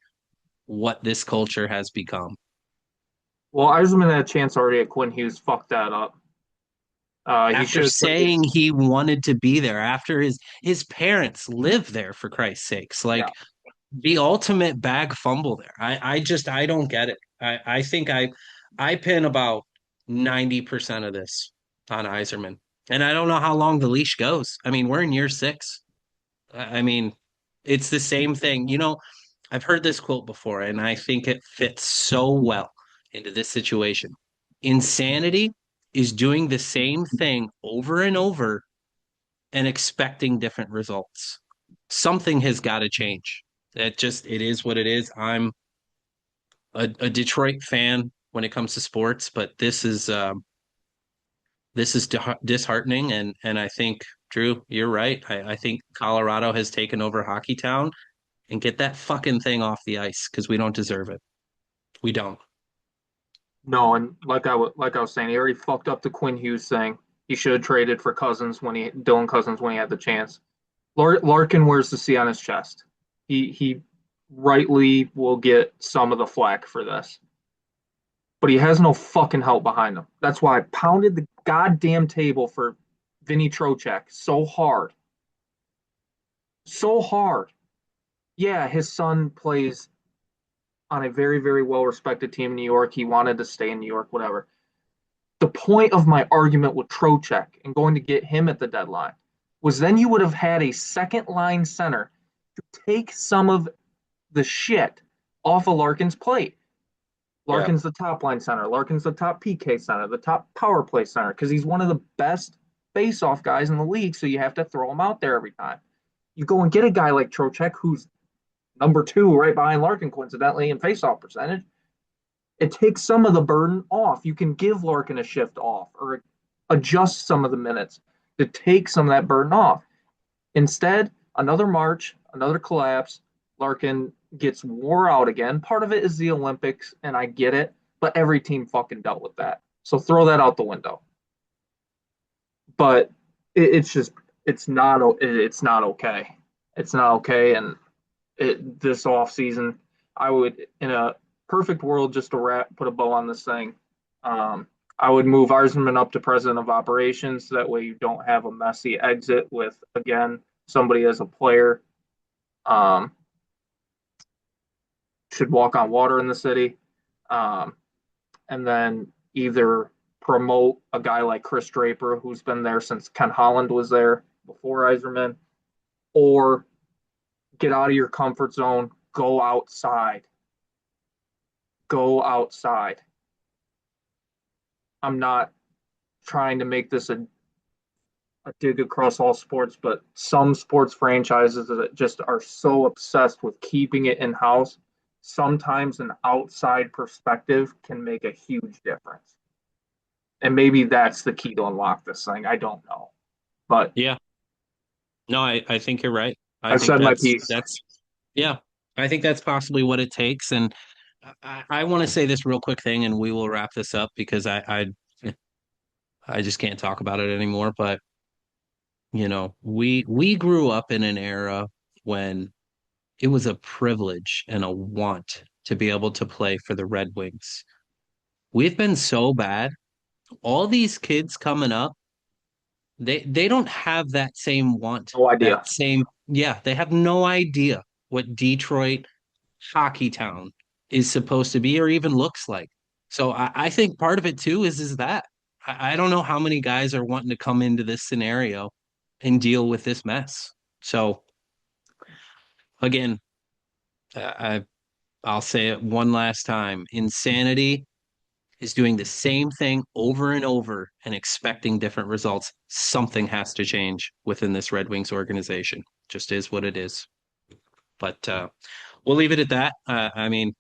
what this culture has become. well, Eiserman had a chance already at Quinn Hughes. Fucked that up. He After should have traded. saying he wanted to be there, after his parents live there, for Christ's sakes, Yeah, like the ultimate bag fumble there. I don't get it. I think I pin about 90% of this on Iserman. And I don't know how long the leash goes. I mean, we're in year 6. I mean, it's the same thing. I've heard this quote before, and I think it fits so well into this situation. Insanity is doing the same thing over and over and expecting different results. Something has got to change. It is what it is. I'm a Detroit fan when it comes to sports, but this is disheartening, and I think Drew, you're right. I think Colorado has taken over Hockey Town, and get that fucking thing off the ice because we don't deserve it. We don't. no, and like I was saying, he already fucked up the Quinn Hughes thing. He should have traded for Dylan Cousins when he had the chance. Larkin wears the C on his chest. He rightly will get some of the flack for this. but he has no fucking help behind him. That's why I pounded the goddamn table for Vinny Trocheck so hard. So hard. Yeah, his son plays on a very, very well respected team in New York. He wanted to stay in New York, whatever. The point of my argument with Trocheck and going to get him at the deadline was then you would have had a second line center to take some of the shit off of Larkin's plate. Yeah. Larkin's the top line center. Larkin's the top PK center, the top power play center, because he's one of the best face-off guys in the league. So you have to throw him out there every time. You go and get a guy like Trocheck, who's number two, right behind Larkin, coincidentally, in face-off percentage. It takes some of the burden off. You can give Larkin a shift off or adjust some of the minutes to take some of that burden off. Instead, another March, another collapse. Larkin gets wore out again. Part of it is the Olympics, and I get it, but every team fucking dealt with that. So throw that out the window. But it's just it's not okay. It's not okay. And this off season, I would in a perfect world just to put a bow on this thing. I would move Eiserman up to president of operations. So that way you don't have a messy exit with, again, somebody as a player should walk on water in the city. And then either promote a guy like Chris Draper, who's been there since Ken Holland was there before Eiserman, or get out of your comfort zone, go outside. Go outside. I'm not trying to make this a dig across all sports, but some sports franchises that just are so obsessed with keeping it in house, sometimes an outside perspective can make a huge difference. And maybe that's the key to unlock this thing. I don't know. But Yeah. No, I think you're right. I I've think said my piece. that's yeah. I think that's possibly what it takes. And I want to say this real quick thing, and we will wrap this up because I just can't talk about it anymore. But we grew up in an era when it was a privilege and a want to be able to play for the Red Wings. We've been so bad. All these kids coming up, they don't have that same want, No idea. that same, yeah, they have no idea what Detroit hockey town is supposed to be or even looks like. So I think part of it too is that I don't know how many guys are wanting to come into this scenario and deal with this mess. So again, I I'll say it one last time. Insanity is doing the same thing over and over and expecting different results. Something has to change within this Red Wings organization. Just is what it is. But we'll leave it at that. I mean,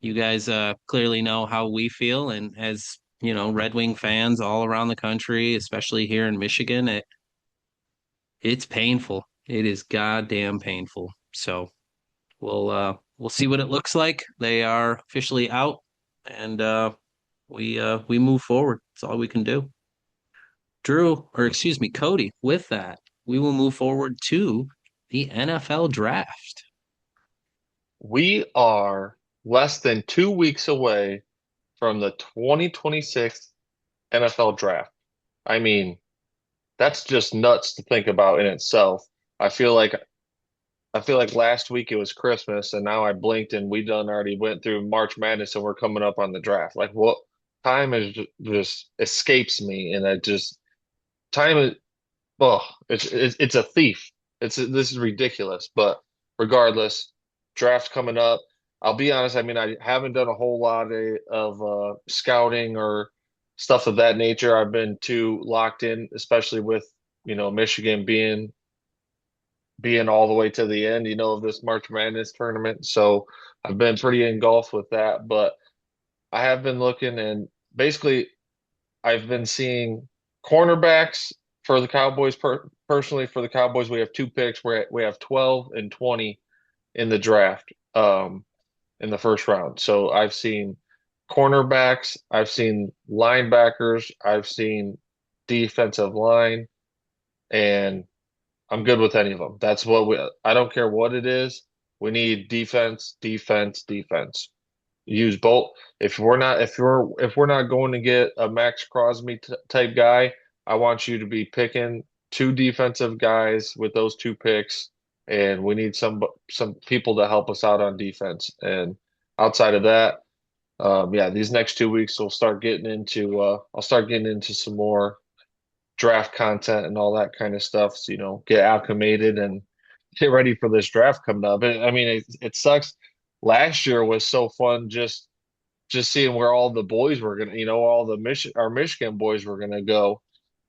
you guys clearly know how we feel, and as Red Wing fans all around the country, especially here in Michigan, it's painful. It is goddamn painful. So we'll see what it looks like. They are officially out, and we move forward. That's all we can do. Drew, or excuse me, Cody, with that, we will move forward to the NFL draft. We are less than 2 weeks away from the 2026 NFL draft. I mean, that's just nuts to think about in itself. I feel like I feel like last week it was Christmas and now I blinked and we done already went through March Madness and we're coming up on the draft. Like what time is just escapes me and I just time is oh it's a thief. This is ridiculous. But regardless, draft coming up. I'll be honest, I mean I haven't done a whole lot of scouting or stuff of that nature. I've been too locked in, especially with, Michigan being all the way to the end, of this March Madness tournament. So I've been pretty engulfed with that, but I have been looking and basically I've been seeing cornerbacks for the Cowboys. Personally, for the Cowboys, we have two picks where we have 12 and 20 in the draft in the first round. So I've seen cornerbacks, I've seen linebackers, I've seen defensive line, and I'm good with any of them. That's what I don't care what it is. We need defense, defense, defense. use both. If we're not going to get a Max Crosby type guy, I want you to be picking two defensive guys with those two picks, and we need some people to help us out on defense. And outside of that, yeah, these next 2 weeks I'll start getting into some more draft content and all that kind of stuff. So, get acclimated and get ready for this draft coming up. I mean, it sucks. Last year was so fun just seeing where all the boys were gonna, all the our Michigan boys were gonna go.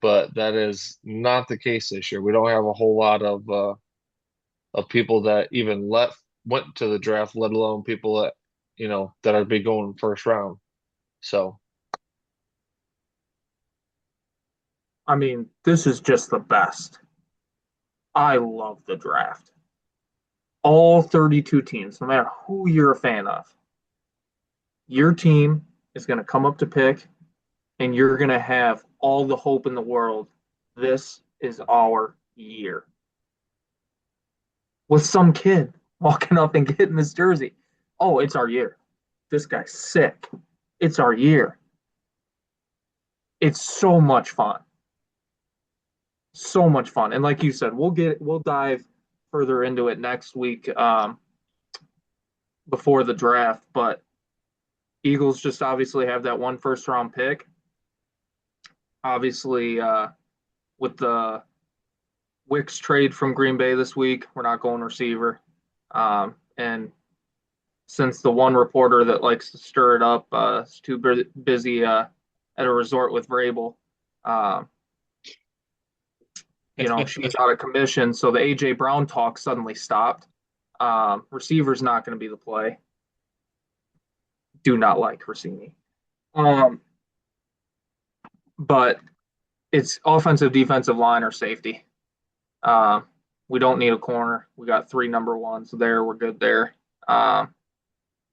But that is not the case this year. We don't have a whole lot of people that even went to the draft, let alone people that that are be going first round. So I mean, this is just the best. I love the draft. All 32 teams, no matter who you're a fan of, your team is going to come up to pick, and you're going to have all the hope in the world. This is our year. With some kid walking up and getting this jersey. Oh, it's our year. This guy's sick. It's our year. It's so much fun. So much fun. And like you said, we'll dive further into it next week before the draft. But Eagles just obviously have that one first round pick. Obviously, with the Wicks trade from Green Bay this week, we're not going receiver. And since the one reporter that likes to stir it up is too busy at a resort with Vrabel, she's out of commission. So the A.J. Brown talk suddenly stopped. Receiver's not going to be the play. Do not like Rossini. But it's offensive, defensive line, or safety. We don't need a corner. We got 3 number ones there. We're good there.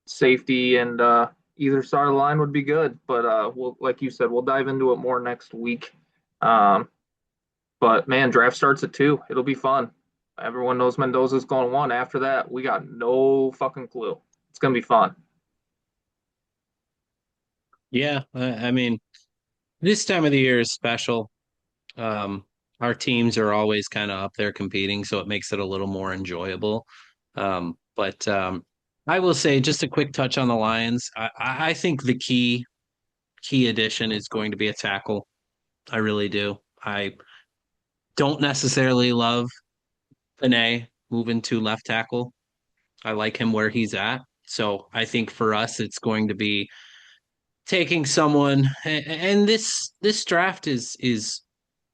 Safety and either side of the line would be good. But like you said, we'll dive into it more next week. But man, draft starts at 2. It'll be fun. Everyone knows Mendoza's going 1. After that, we got no fucking clue. It's gonna be fun. Yeah, I mean, this time of the year is special. Um, our teams are always kind of up there competing, so it makes it a little more enjoyable. But I will say just a quick touch on the Lions. I think the key addition is going to be a tackle. I really do. I don't necessarily love Panay moving to left tackle. I like him where he's at. So I think for us, it's going to be taking someone, and this draft is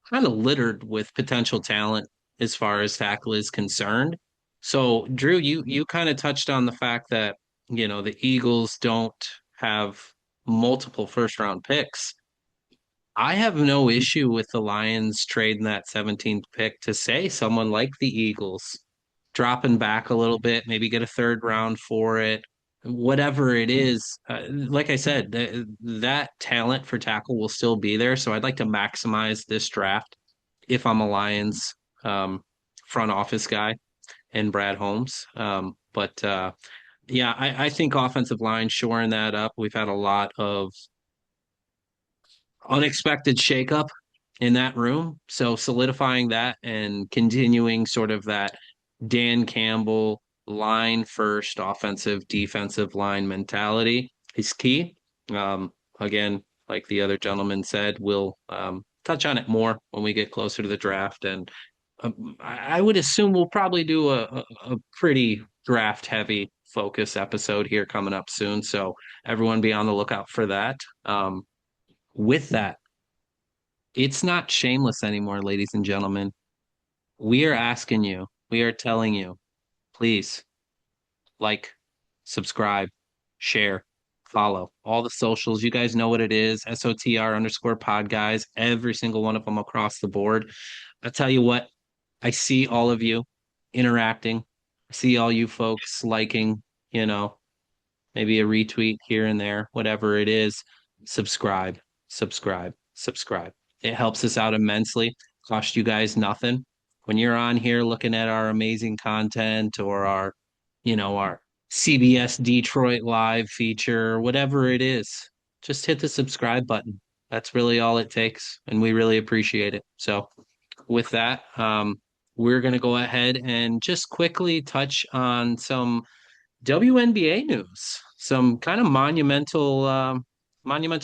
kind of littered with potential talent as far as tackle is concerned. So, Drew, you kind of touched on the fact that, the Eagles don't have multiple first round picks. I have no issue with the Lions trading that 17th pick to say someone like the Eagles dropping back a little bit, maybe get a third round for it, whatever it is. Like I said, that talent for tackle will still be there. So I'd like to maximize this draft if I'm a Lions front office guy and Brad Holmes. But yeah, I think offensive line shoring that up. We've had a lot of unexpected shakeup in that room. So solidifying that and continuing sort of that Dan Campbell line first offensive defensive line mentality is key. Again, like the other gentleman said, we'll touch on it more when we get closer to the draft. And I would assume we'll probably do a pretty draft heavy focus episode here coming up soon. So everyone be on the lookout for that. With that, it's not shameless anymore, ladies and gentlemen. We are asking you, we are telling you, please like, subscribe, share, follow all the socials. You guys know what it is. SOTR_pod guys, every single one of them across the board. I tell you what, I see all of you interacting. I see all you folks liking, maybe a retweet here and there, whatever it is. Subscribe, subscribe, subscribe. It helps us out immensely. Cost you guys nothing. When you're on here looking at our amazing content or our CBS Detroit Live feature, whatever it is. Just hit the subscribe button. That's really all it takes, and we really appreciate it. So, with that, we're going to go ahead and just quickly touch on some WNBA news. Some kind of monumental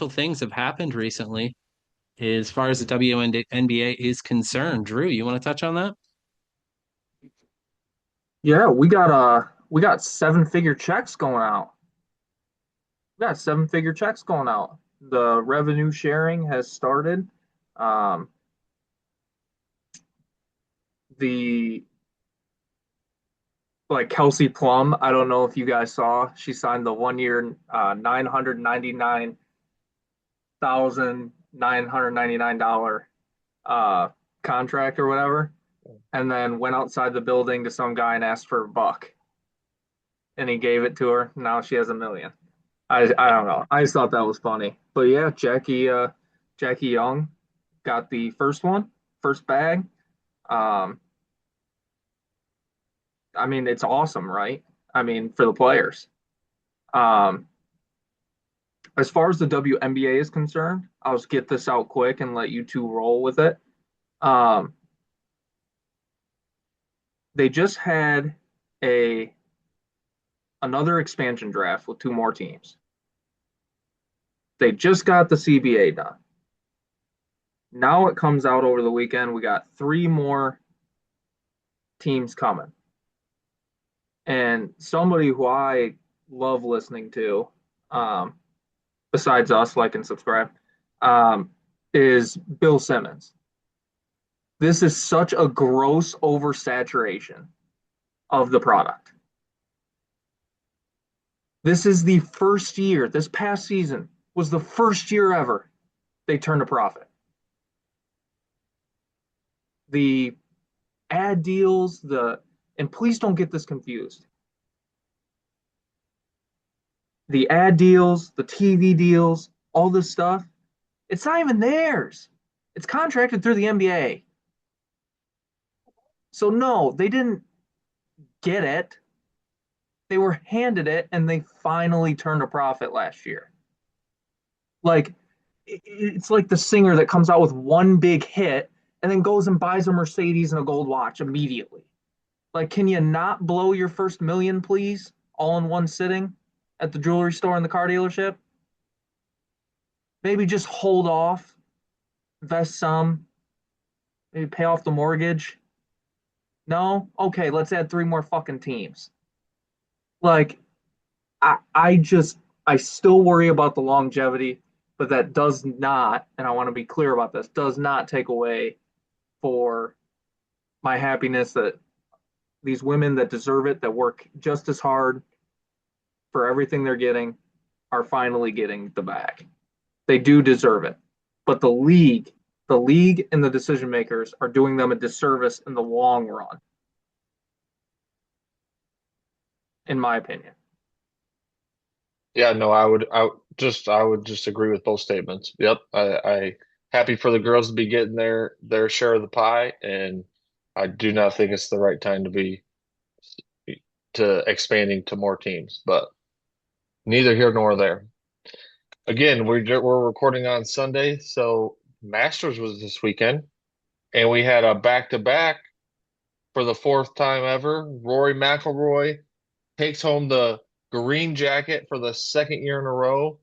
things have happened recently as far as the WNBA is concerned. Drew, you want to touch on that? Yeah, we got seven-figure checks going out. We got seven-figure checks going out. The revenue sharing has started. Um, the like Kelsey Plum, I don't know if you guys saw, she signed the 1 year, $999,999 contract or whatever, and then went outside the building to some guy and asked for $1, and he gave it to her. Now she has 1 million. I don't know. I just thought that was funny. But yeah, Jackie Young got the first bag. Um, I mean, it's awesome, right? I mean, for the players. Um, as far as the WNBA is concerned, I'll just get this out quick and let you two roll with it. Um, they just had a another expansion draft with two more teams. They just got the CBA done. Now it comes out over the weekend. We got three more teams coming. And somebody who I love listening to, besides us, like and subscribe, is Bill Simmons. This is such a gross oversaturation of the product. This is the first year, this past season was the first year ever they turned a profit. The ad deals, and please don't get this confused. The ad deals, the TV deals, all this stuff, it's not even theirs. It's contracted through the NBA. So no, they didn't get it. They were handed it and they finally turned a profit last year. Like it's like the singer that comes out with one big hit and then goes and buys a Mercedes and a gold watch immediately. Like, can you not blow your first million, please, all in one sitting at the jewelry store and the car dealership? Maybe just hold off, invest some, maybe pay off the mortgage. No? Okay, let's add three more fucking teams. Like, I still worry about the longevity, but that does not, and I want to be clear about this, does not take away for my happiness that these women that deserve it, that work just as hard for everything they're getting, are finally getting the bag. They do deserve it. But the league and the decision makers are doing them a disservice in the long run, in my opinion. Yeah, no, I would just agree with both statements. Yep. I happy for the girls to be getting their share of the pie, and I do not think it's the right time to be to expanding to more teams, but neither here nor there. Again, we're recording on Sunday, so Masters was this weekend, and we had a back-to-back for the fourth time ever. Rory McIlroy takes home the green jacket for the second year in a row.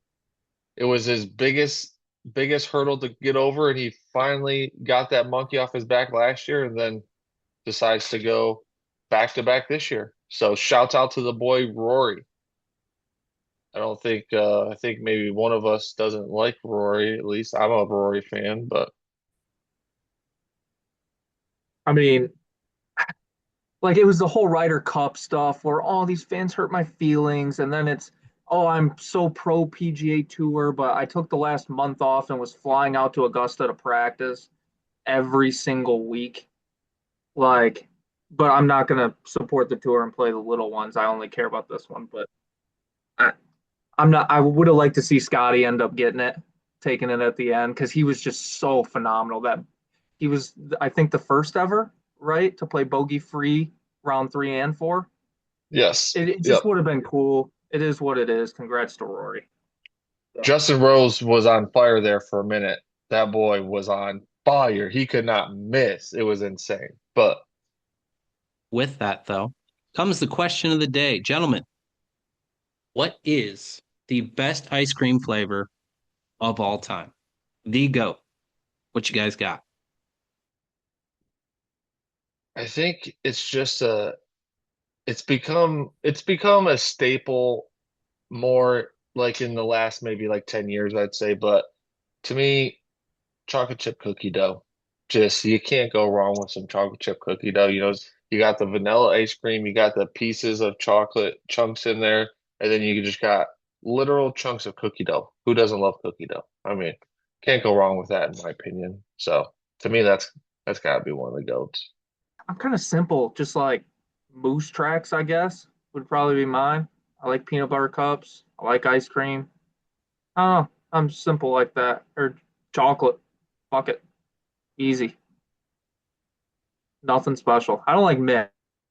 It was his biggest hurdle to get over, and he finally got that monkey off his back last year, and then decides to go back to back this year. So shouts out to the boy Rory. I think maybe one of us doesn't like Rory. At least I'm a Rory fan, but I mean, like it was the whole Ryder Cup stuff where all these fans hurt my feelings, and then it's, oh, I'm so pro PGA Tour, but I took the last month off and was flying out to Augusta to practice every single week. Like, but I'm not gonna support the tour and play the little ones. I only care about this one, but I, I'm not. I would have liked to see Scotty end up getting it, taking it at the end because he was just so phenomenal. That he was, I think, the first ever, right, to play bogey free round three and four. Yes. It Yep. just would have been cool. It is what it is. Congrats to Rory. So, Justin Rose was on fire there for a minute. That boy was on fire. He could not miss. It was insane. But With that, though, comes the question of the day. Gentlemen, what is the best ice cream flavor of all time? The GOAT. What you guys got? I think it's become a staple more like in the last maybe like 10 years, I'd say. But to me, chocolate chip cookie dough. Just you can't go wrong with some chocolate chip cookie dough. You got the vanilla ice cream, you got the pieces of chocolate chunks in there, and then you just got literal chunks of cookie dough. Who doesn't love cookie dough? I mean, can't go wrong with that in my opinion. So to me, that's gotta be one of the goats. I'm kind of simple, just like moose tracks, I guess, would probably be mine. I like peanut butter cups. I like ice cream. Oh, I'm simple like that. Or chocolate. Fuck it. Easy. Nothing special. I don't like mint.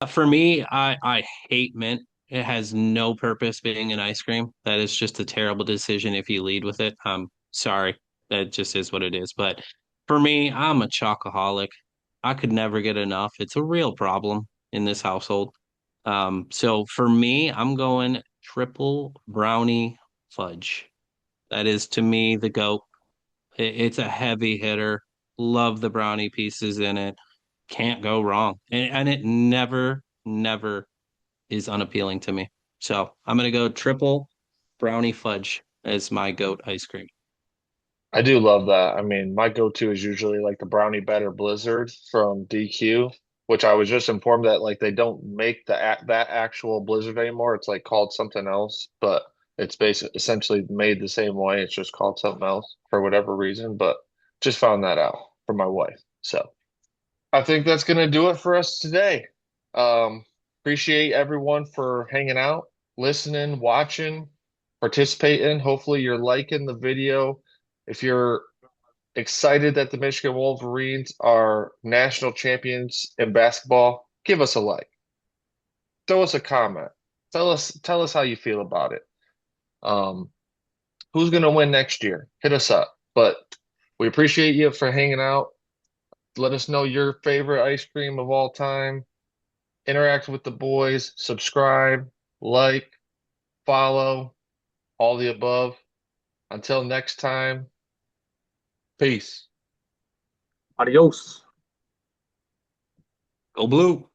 For me, I hate mint. It has no purpose being an ice cream. That is just a terrible decision if you lead with it. I'm sorry. That just is what it is. But for me, I'm a chocoholic. I could never get enough. It's a real problem in this household. So for me, I'm going triple brownie fudge. That is to me the GOAT. It's a heavy hitter. Love the brownie pieces in it. Can't go wrong. And it never is unappealing to me. So I'm gonna go triple brownie fudge as my goat ice cream. I do love that. I mean, my go-to is usually like the Brownie Better Blizzard from DQ, which I was just informed that like they don't make that actual Blizzard anymore. It's like called something else, but it's basically essentially made the same way. It's just called something else for whatever reason, but just found that out from my wife. So I think that's gonna do it for us today. Um, appreciate everyone for hanging out, listening, watching, participating. Hopefully you're liking the video. If you're excited that the Michigan Wolverines are national champions in basketball, give us a like. Throw us a comment. Tell us how you feel about it. Um, who's gonna win next year? Hit us up. But we appreciate you for hanging out. Let us know your favorite ice cream of all time. Interact with the boys, subscribe, like, follow, all the above. Until next time, peace. Adios. Go blue.